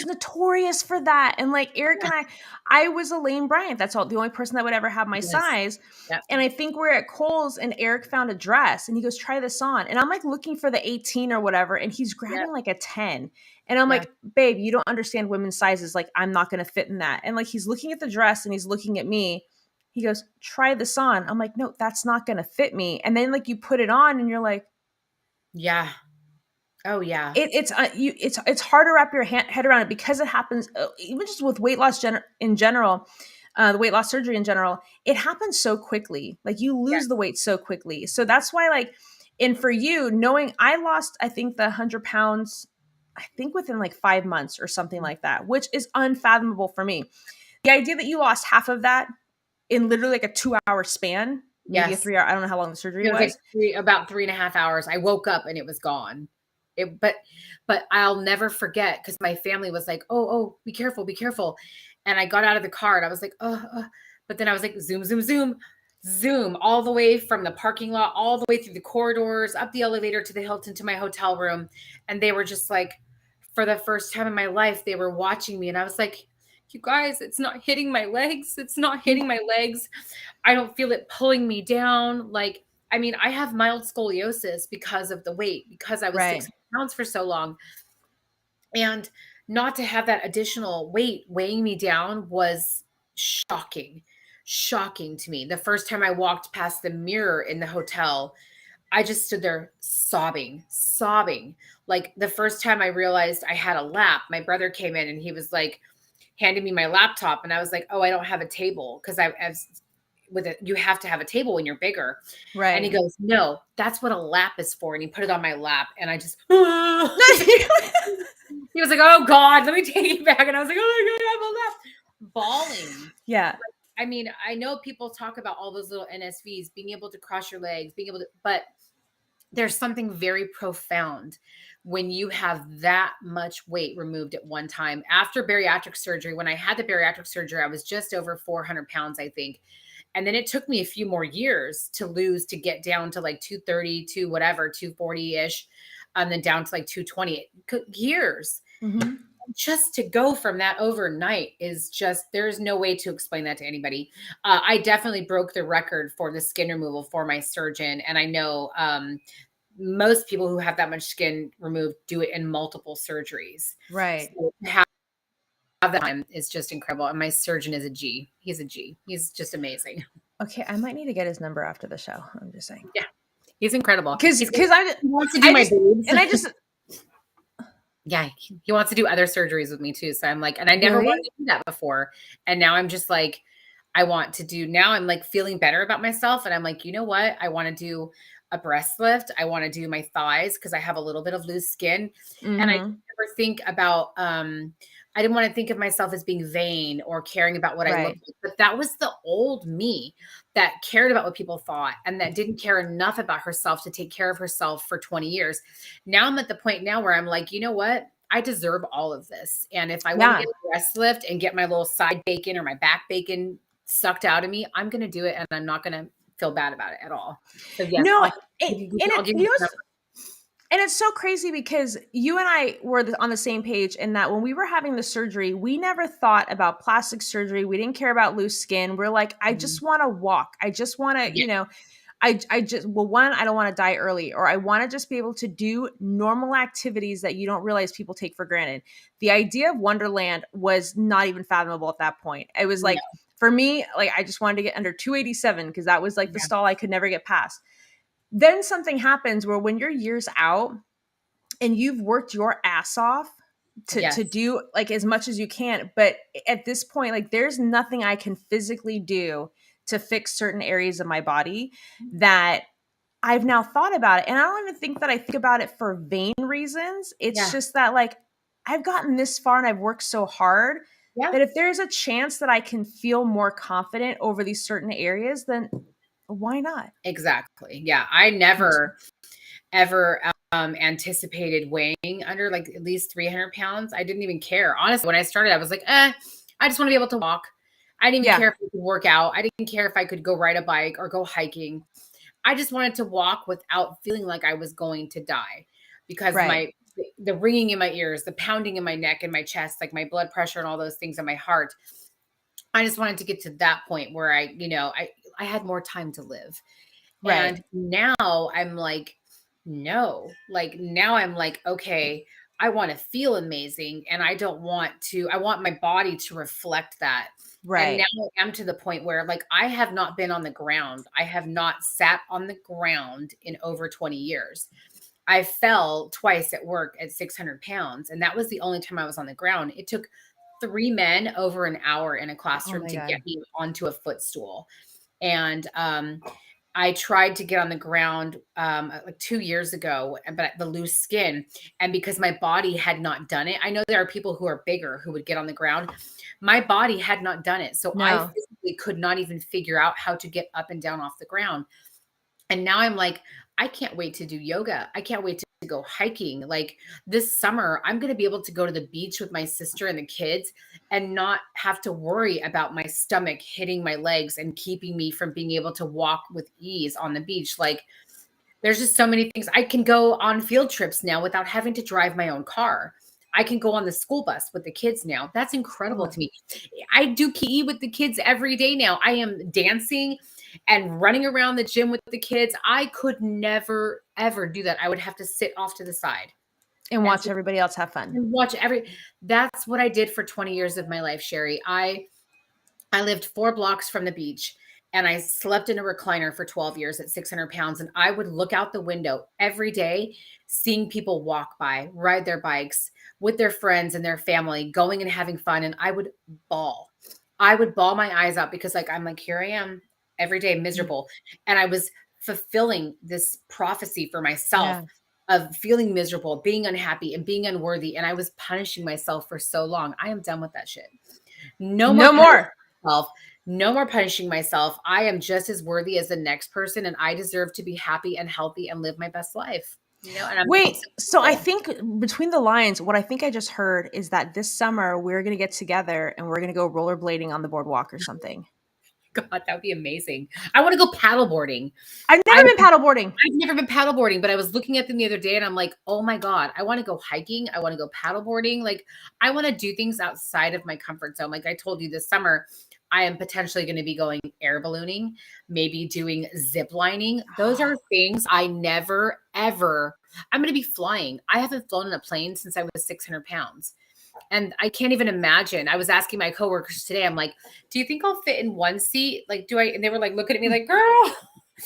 notorious for that. And like Eric and I was a Lane Bryant. That's all, the only person that would ever have my Yes. size. Yep. And I think we're at Kohl's and Eric found a dress and he goes, try this on. And I'm like looking for the 18 or whatever. And he's grabbing like a 10. And I'm like, babe, you don't understand women's sizes. Like, I'm not going to fit in that. And like, he's looking at the dress and he's looking at me. He goes, try this on. I'm like, no, that's not going to fit me. And then like you put it on and you're like, yeah. Oh yeah. It's hard to wrap your head around it because it happens even just with weight loss in general, the weight loss surgery in general. It happens so quickly. Like you lose the weight so quickly. So that's why, like, and for you, knowing I lost, I think the 100 pounds, I think within like 5 months or something like that, which is unfathomable for me. The idea that you lost half of that in literally like a 2-hour span, maybe a 3-hour. I don't know how long the surgery was. Like about 3.5 hours. I woke up and it was gone. But I'll never forget because my family was like, oh, be careful. And I got out of the car and I was like, but then I was like, zoom all the way from the parking lot, all the way through the corridors, up the elevator to the Hilton, to my hotel room. And they were just like, for the first time in my life, they were watching me. And I was like, you guys, it's not hitting my legs. I don't feel it pulling me down. Like, I mean, I have mild scoliosis because of the weight, because I was 6 pounds for so long. And not to have that additional weight weighing me down was shocking to me. The first time I walked past the mirror in the hotel, I just stood there sobbing. Like the first time I realized I had a lap, my brother came in and he was like handing me my laptop. And I was like, oh, I don't have a table. Cause you have to have a table when you're bigger. Right. And he goes, no, that's what a lap is for. And he put it on my lap and I just, he was like, oh God, let me take it back. And I was like, oh my God, I have a lap. Bawling. Yeah. But, I mean, I know people talk about all those little NSVs, being able to cross your legs, but there's something very profound when you have that much weight removed at one time. After bariatric surgery, when I had the bariatric surgery, I was just over 400 pounds, I think. And then it took me a few more years to get down to like 230 to whatever, 240-ish, and then down to like 220. Years. Mm-hmm. Just to go from that overnight is just, there's no way to explain that to anybody. I definitely broke the record for the skin removal for my surgeon. And I know most people who have that much skin removed do it in multiple surgeries. Right. So to have that time is just incredible. And my surgeon is a G. He's a G. He's just amazing. Okay. I might need to get his number after the show. I'm just saying. Yeah. He's incredible. Because I wants to do my boobs. And I just... Yeah, he wants to do other surgeries with me too. So I'm like, and I never wanted to do that before. And now I'm just like, now I'm like feeling better about myself. And I'm like, you know what? I want to do a breast lift. I want to do my thighs because I have a little bit of loose skin. Mm-hmm. And I never think about, I didn't want to think of myself as being vain or caring about what I look like. But that was the old me that cared about what people thought and that didn't care enough about herself to take care of herself for 20 years. Now I'm at the point now where I'm like, you know what? I deserve all of this. And if I want to get a breast lift and get my little side bacon or my back bacon sucked out of me, I'm going to do it. And I'm not going to feel bad about it at all. So yes, no, and it's so crazy because you and I were on the same page in that when we were having the surgery, we never thought about plastic surgery. We didn't care about loose skin. We're like, I just want to walk. I just want to, you know, I don't want to die early, or I want to just be able to do normal activities that you don't realize people take for granted. The idea of Wonderland was not even fathomable at that point. It was like, for me, like I just wanted to get under 287 because that was like the stall I could never get past. Then something happens where when you're years out and you've worked your ass off to do like as much as you can, but at this point, like there's nothing I can physically do to fix certain areas of my body that I've now thought about it, and I don't even think that I think about it for vain reasons. It's just that, like, I've gotten this far and I've worked so hard that if there's a chance that I can feel more confident over these certain areas, then why not? Exactly. Yeah. I never ever anticipated weighing under like at least 300 pounds. I didn't even care. Honestly, when I started, I was like, I just want to be able to walk. I didn't even care if I could work out. I didn't care if I could go ride a bike or go hiking. I just wanted to walk without feeling like I was going to die because the ringing in my ears, the pounding in my neck and my chest, like my blood pressure and all those things in my heart. I just wanted to get to that point where I had more time to live. And now I'm like, no, like now I'm like, okay, I want to feel amazing. And I want my body to reflect that. And now I'm to the point where like, I have not been on the ground. I have not sat on the ground in over 20 years. I fell twice at work at 600 pounds. And that was the only time I was on the ground. It took 3 men over an hour in a classroom to get me onto a footstool. And, I tried to get on the ground like 2 years ago, but the loose skin. And because my body had not done it, I know there are people who are bigger who would get on the ground. My body had not done it. So I physically could not even figure out how to get up and down off the ground. And now I'm like, I can't wait to do yoga. I can't wait to go hiking. Like this summer, I'm going to be able to go to the beach with my sister and the kids and not have to worry about my stomach hitting my legs and keeping me from being able to walk with ease on the beach. Like there's just so many things. I can go on field trips now without having to drive my own car. I can go on the school bus with the kids now. That's incredible to me. I do PE with the kids every day now. I am dancing and running around the gym with the kids. I could never, ever do that. I would have to sit off to the side and watch everybody else have fun. And that's what I did for 20 years of my life, Sherry. I lived 4 blocks from the beach and I slept in a recliner for 12 years at 600 pounds. And I would look out the window every day, seeing people walk by, ride their bikes with their friends and their family, going and having fun. And I would bawl. I would bawl my eyes out because I'm like, here I am every day miserable. And I was fulfilling this prophecy for myself of feeling miserable, being unhappy and being unworthy. And I was punishing myself for so long. I am done with that shit. No more. No more punishing myself. I am just as worthy as the next person. And I deserve to be happy and healthy and live my best life. And so I think between the lines, what I think I just heard is that this summer we're going to get together and we're going to go rollerblading on the boardwalk or something. God, that would be amazing. I want to go paddleboarding. I've never been paddleboarding, but I was looking at them the other day and I'm like, oh my God, I want to go hiking. I want to go paddleboarding. Like I want to do things outside of my comfort zone. Like I told you this summer, I am potentially going to be going air ballooning, maybe doing zip lining. Those are things I never, ever, I'm going to be flying. I haven't flown in a plane since I was 600 pounds. And I can't even imagine. I was asking my coworkers today, I'm like, do you think I'll fit in one seat? Like, and they were like, looking at me like, girl,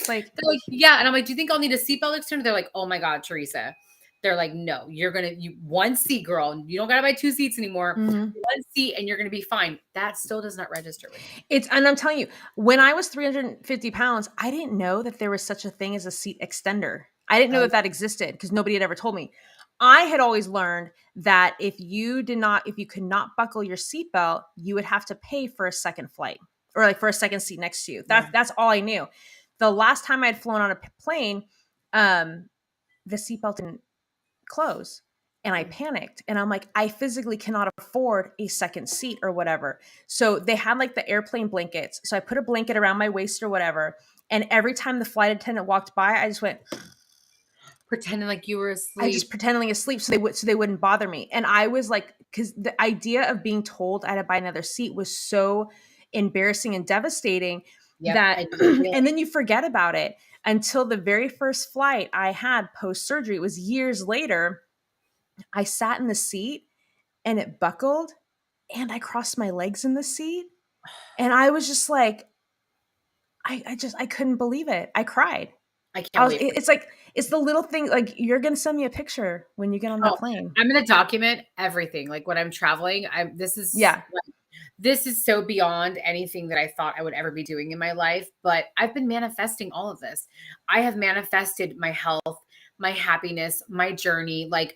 they're like, yeah. And I'm like, do you think I'll need a seatbelt extender? They're like, oh my God, Teresa. They're like, no, you one seat, girl. You don't got to buy 2 seats anymore. One seat and you're going to be fine. That still does not register with me. And I'm telling you, when I was 350 pounds, I didn't know that there was such a thing as a seat extender. I didn't know that existed because nobody had ever told me. I had always learned that if you could not buckle your seatbelt, you would have to pay for a second flight or like for a second seat next to you. That's all I knew. The last time I had flown on a plane, the seatbelt didn't close and I panicked and I'm like, I physically cannot afford a second seat or whatever. So they had like the airplane blankets. So I put a blanket around my waist or whatever. And every time the flight attendant walked by, I just went pretending like you were asleep. I just pretending asleep so they wouldn't bother me. And I was like, because the idea of being told I had to buy another seat was so embarrassing and devastating that, and then you forget about it until the very first flight I had post-surgery. It was years later. I sat in the seat and it buckled and I crossed my legs in the seat. And I was just like, I couldn't believe it. I cried. I can't wait. It's like, it's the little thing. Like you're going to send me a picture when you get on that plane. I'm going to document everything. Like when I'm traveling, this is so beyond anything that I thought I would ever be doing in my life, but I've been manifesting all of this. I have manifested my health, my happiness, my journey. Like,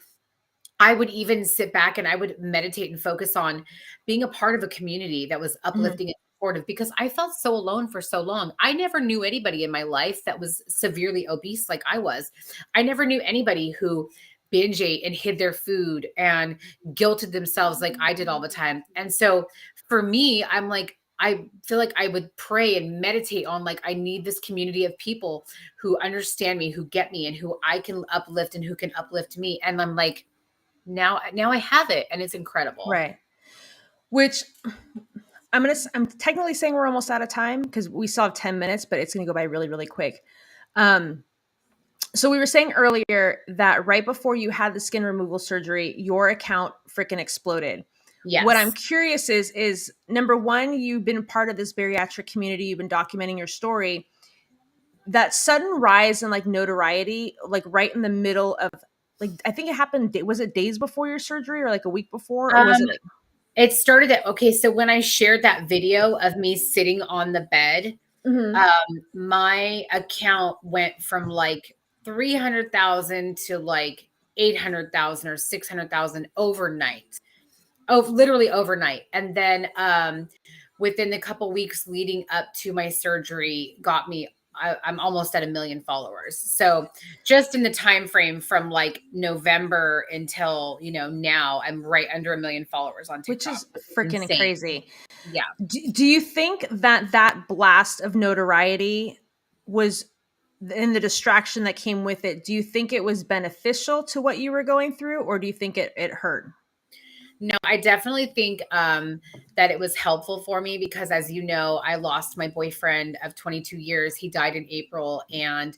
I would even sit back and I would meditate and focus on being a part of a community that was Mhm. uplifting and supportive, because I felt so alone for so long. I never knew anybody in my life that was severely obese like I was. I never knew anybody who binge ate and hid their food and guilted themselves like I did all the time. And so for me, I'm like, I feel like I would pray and meditate on, like, I need this community of people who understand me, who get me, and who I can uplift and who can uplift me. And I'm like, now I have it, and it's incredible. Right. Which I'm technically saying we're almost out of time because we still have 10 minutes, but it's going to go by really, really quick. Um, so we were saying earlier that right before you had the skin removal surgery, your account freaking exploded. What I'm Yes. curious is number one, you've been part of this bariatric community, you've been documenting your story. That sudden rise in like notoriety, like right in the middle of, like, I think it happened. Was it days before your surgery or like a week before, or was Um, it like? it started at, okay, so when I shared that video of me sitting on the bed, Mhm. my account went from like 300,000 to like 800,000 or 600,000 overnight. Oh, literally overnight. And then within the couple weeks leading up to my surgery, got me. I'm almost at 1 million followers. So just in the time frame from like November until now, I'm right under 1 million followers on Which TikTok. is It's freaking insane. crazy. Yeah. Do you think that that blast of notoriety was, in the distraction that came with it, do you think it was beneficial to what you were going through, or do you think it hurt? No, I definitely think that it was helpful for me because, as you know, I lost my boyfriend of 22 years. He died in April, and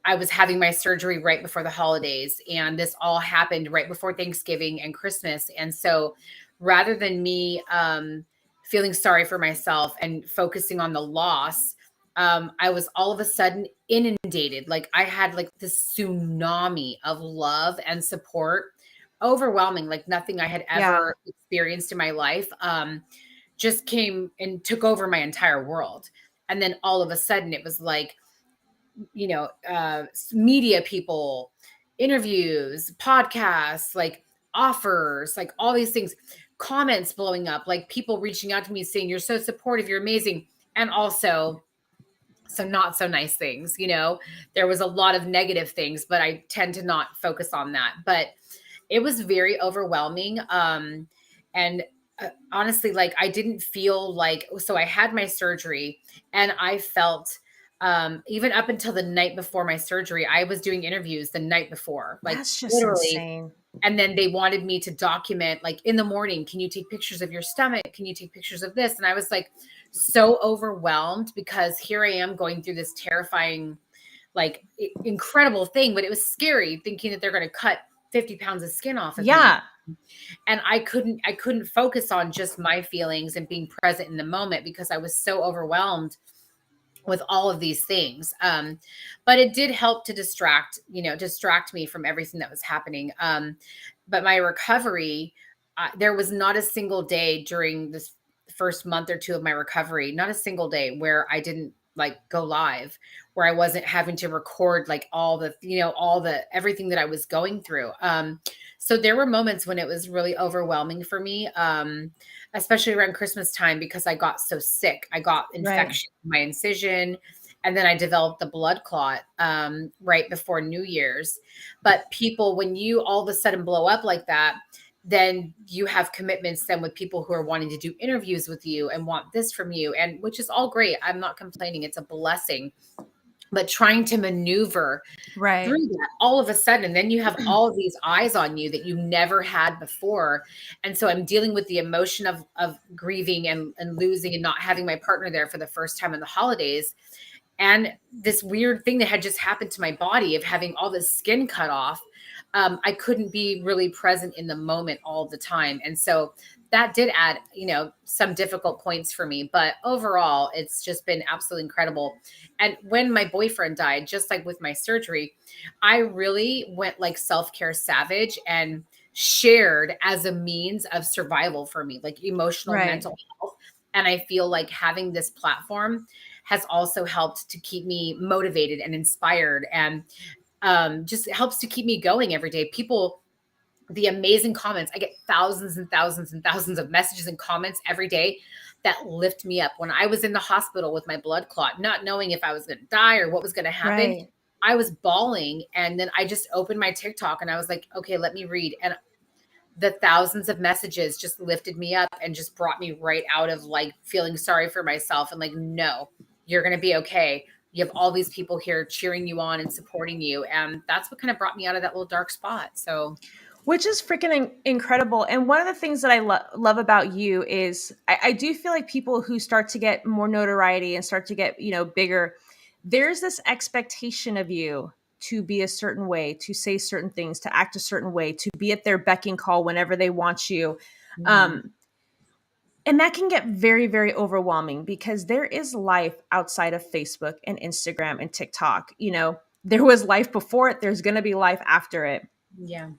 I was having my surgery right before the holidays, and this all happened right before Thanksgiving and Christmas. And so, rather than me feeling sorry for myself and focusing on the loss, I was all of a sudden inundated. Like, I had like this tsunami of love and support, overwhelming, like nothing I had Yeah. ever experienced in my life. Just came and took over my entire world. And then all of a sudden, it was like, media people, interviews, podcasts, like offers, like all these things, comments blowing up, like people reaching out to me saying, "You're so supportive, you're amazing." And also some not so nice things. There was a lot of negative things, but I tend to not focus on that. But it was very overwhelming. And honestly, like, I didn't feel like, so I had my surgery and I felt, even up until the night before my surgery, I was doing interviews the night before, like That's just literally. insane. And then they wanted me to document, like, in the morning, can you take pictures of your stomach? Can you take pictures of this? And I was like so overwhelmed because here I am going through this terrifying, like, incredible thing, but it was scary thinking that they're going to cut 50 pounds of skin off of me. Yeah. And I couldn't focus on just my feelings and being present in the moment because I was so overwhelmed with all of these things. But it did help to distract me from everything that was happening. But my recovery, there was not a single day during this first month or two of my recovery, not a single day where I didn't like go live, where I wasn't having to record like all the everything that I was going through. So there were moments when it was really overwhelming for me. Especially around Christmas time because I got so sick. I got Right. infection in my incision, and then I developed the blood clot right before New Year's. But people, when you all of a sudden blow up like that, then you have commitments then with people who are wanting to do interviews with you and want this from you, and which is all great. I'm not complaining. It's a blessing. But trying to maneuver Right. through that all of a sudden, then you have all of these eyes on you that you never had before. And so I'm dealing with the emotion of grieving and losing and not having my partner there for the first time in the holidays, and this weird thing that had just happened to my body of having all this skin cut off. I couldn't be really present in the moment all the time. And so that did add, some difficult points for me. But overall, it's just been absolutely incredible. And when my boyfriend died, just like with my surgery, I really went like self care savage and shared as a means of survival for me, like emotional, Right. mental health. And I feel like having this platform has also helped to keep me motivated and inspired, and just helps to keep me going every day. People, the amazing comments, I get thousands and thousands and thousands of messages and comments every day that lift me up. When I was in the hospital with my blood clot, not knowing if I was going to die or what was going to happen, Right. I was bawling. And then I just opened my TikTok and I was like, okay, let me read. And the thousands of messages just lifted me up and just brought me right out of like feeling sorry for myself and like, no, you're going to be okay. You have all these people here cheering you on and supporting you. And that's what kind of brought me out of that little dark spot. So Which is freaking incredible. And one of the things that I love about you is I do feel like people who start to get more notoriety and start to get, bigger, there's this expectation of you to be a certain way, to say certain things, to act a certain way, to be at their beck and call whenever they want you. mhm. Um, and that can get very, very overwhelming because there is life outside of Facebook and Instagram and TikTok. There was life before it, there's going to be life after it. Yeah.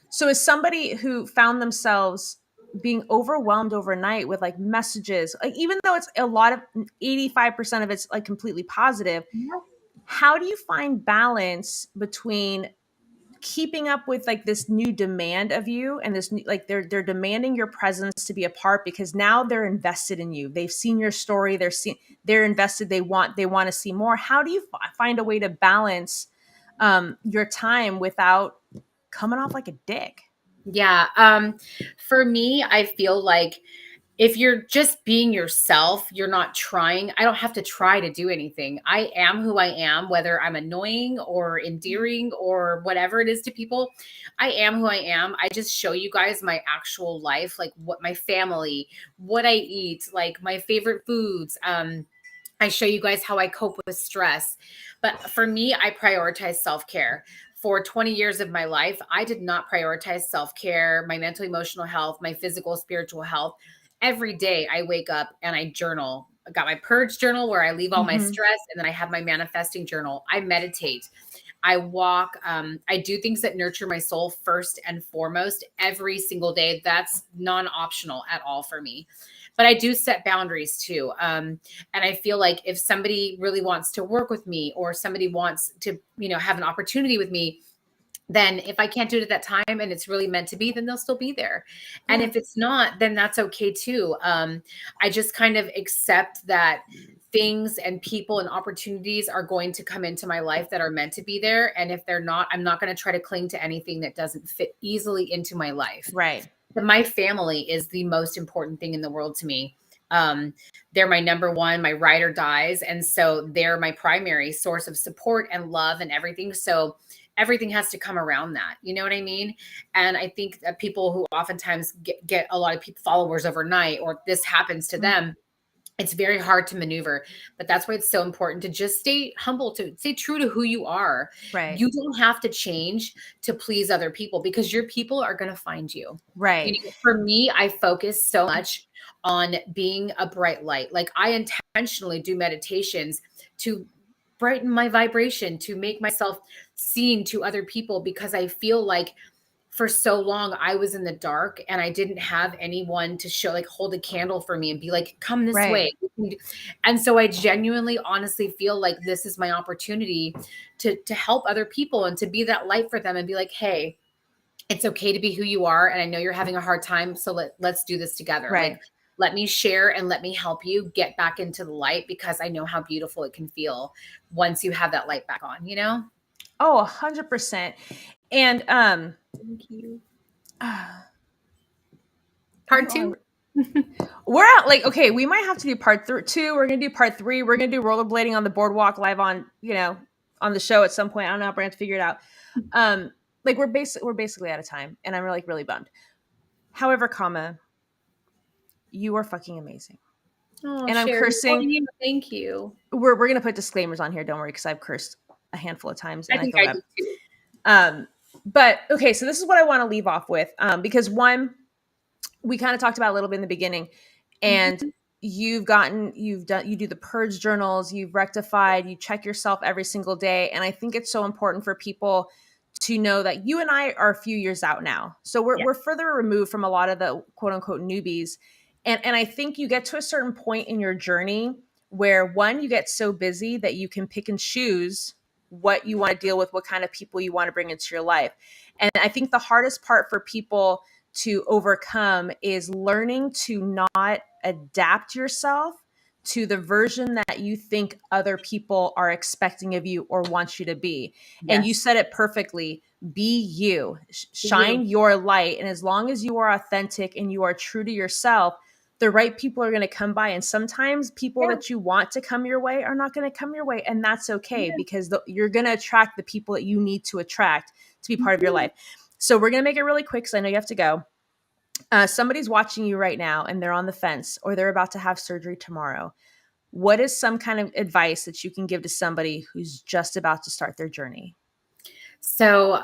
So as somebody who found themselves being overwhelmed overnight with like messages, like even though it's a lot of 85% of it's like completely positive, how do you find balance between keeping up with like this new demand of you and this like they're demanding your presence to be a part because now they're invested in you. They've seen your story, they're invested, they want to see more. How do you find a way to balance your time without coming off like a dick? Yeah. For me, I feel like if you're just being yourself, you're not trying. I don't have to try to do anything. I am who I am, whether I'm annoying or endearing or whatever it is to people. I am who I am. I just show you guys my actual life, like what my family, what I eat, like my favorite foods. I show you guys how I cope with stress. But for me, I prioritize self care. For 20 years of my life, I did not prioritize self care, my mental, emotional health, my physical, spiritual health. Every day I wake up and I journal. I got my purge journal where I leave all my Mm-hmm. stress, and then I have my manifesting journal. I meditate. I walk. I do things that nurture my soul first and foremost every single day. That's non optional at all for me. But I do set boundaries too. And I feel like if somebody really wants to work with me or somebody wants to, have an opportunity with me, then if I can't do it at that time and it's really meant to be, then they'll still be there. And Yeah. if it's not, then that's okay too. I just kind of accept that things and people and opportunities are going to come into my life that are meant to be there. And if they're not, I'm not going to try to cling to anything that doesn't fit easily into my life. Right. But my family is the most important thing in the world to me. Um, they're my number one, my ride or dies. And so they're my primary source of support and love and everything. So everything has to come around that. You know what I mean? And I think that people who oftentimes get a lot of people followers overnight, or this happens to them, it's very hard to maneuver. But that's why it's so important to just stay humble, to stay true to who you are. Right. You don't have to change to please other people, because your people are going to find you. Right. For me, I focus so much on being a bright light. Like I intentionally do meditations to brighten my vibration, to make myself seen to other people, because I feel like for so long I was in the dark and I didn't have anyone to show, like hold a candle for me and be like, come this Right. way. And so I genuinely, honestly feel like this is my opportunity to help other people and to be that light for them and be like, hey, it's okay to be who you are. And I know you're having a hard time. So let's do this together. Right. Like, let me share and let me help you get back into the light, because I know how beautiful it can feel once you have that light back on, Oh, 100%. And Thank you. I Part don't know. two. We're at like, okay, we might have to do part two. We're gonna do part three. We're gonna do rollerblading on the boardwalk live on, on the show at some point. I don't know. We're gonna have to figure it out. Like we're basically out of time, and I'm really, really bummed. However, you are fucking amazing. Oh, And I'm Sherry. cursing. Thank you. We're gonna put disclaimers on here. Don't worry, because I've cursed a handful of times, I and I think feel I bad. do too. But okay, so this is what I want to leave off with, because one, we kind of talked about a little bit in the beginning, and you do the purge journals, you've rectified, you check yourself every single day, and I think it's so important for people to know that you and I are a few years out now. So we're further removed from a lot of the quote unquote newbies. And I think you get to a certain point in your journey where one, you get so busy that you can pick and choose what you want to deal with, what kind of people you want to bring into your life. And I think the hardest part for people to overcome is learning to not adapt yourself to the version that you think other people are expecting of you or want you to be. And you said it perfectly. Be you. Shine your light. And as long as you are authentic and you are true to yourself, the right people are going to come by. And sometimes people that you want to come your way are not going to come your way. And that's okay because you're going to attract the people that you need to attract to be part of your life. So we're going to make it really quick because I know you have to go. Somebody's watching you right now and they're on the fence or they're about to have surgery tomorrow. What is some kind of advice that you can give to somebody who's just about to start their journey? So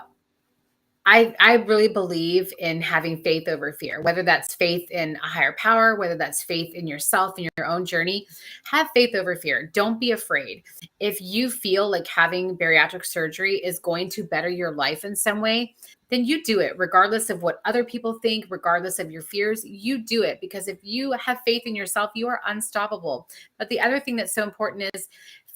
I really believe in having faith over fear, whether that's faith in a higher power, whether that's faith in yourself and your own journey. Have faith over fear. Don't be afraid. If you feel like having bariatric surgery is going to better your life in some way, then you do it, regardless of what other people think, regardless of your fears. You do it because if you have faith in yourself, you are unstoppable. But the other thing that's so important is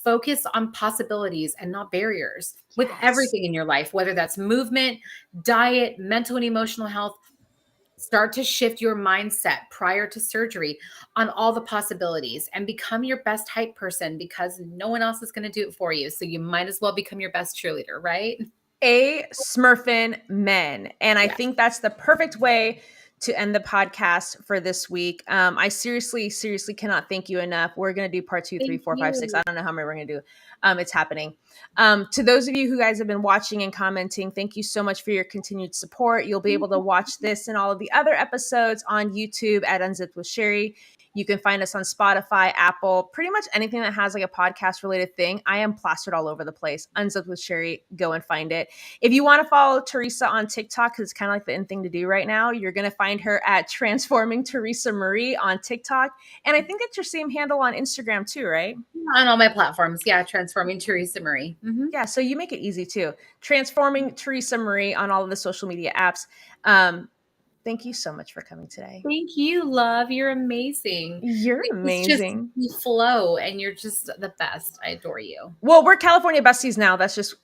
focus on possibilities and not barriers with everything in your life, whether that's movement, diet, mental and emotional health. Start to shift your mindset prior to surgery on all the possibilities and become your best hype person because no one else is going to do it for you. So you might as well become your best cheerleader, right? A Smurfin' Men. And I think that's the perfect way to end the podcast for this week. I seriously cannot thank you enough. We're going to do part 2, 3, 4, 5, 6. I don't know how many we're going to do. It's happening. To those of you who guys have been watching and commenting, thank you so much for your continued support. You'll be able to watch this and all of the other episodes on YouTube at Unzipped with Sherry. You can find us on Spotify, Apple, pretty much anything that has like a podcast related thing. I am plastered all over the place. Unzipped with Sherry, go and find it. If you want to follow Teresa on TikTok, because it's kind of like the in thing to do right now, you're going to find her at Transforming Teresa Marie on TikTok. And I think it's your same handle on Instagram too, right? On all my platforms. Yeah. Transforming Teresa Marie. Mm-hmm. Yeah. So you make it easy too. Transforming Teresa Marie on all of the social media apps. Thank you so much for coming today. Thank you, love. You're amazing. You're amazing. You flow and you're just the best. I adore you. Well, we're California besties now. That's just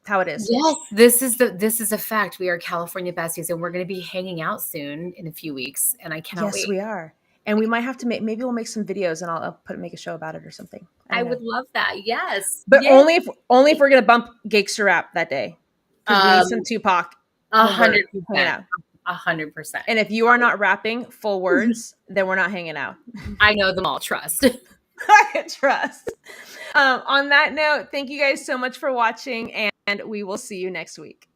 how it is. Yes, this is a fact. We are California besties and we're going to be hanging out soon in a few weeks. And I cannot wait. Yes, we are. And we might have to maybe we'll make some videos and I'll make a show about it or something. I would love that. Yes. But only if we're going to bump Gangsta Rap that day. Because we need some Tupac. 100%. 100%. And if you are not rapping full words, then we're not hanging out. I know them all. Trust. Trust. On that note, thank you guys so much for watching, and we will see you next week.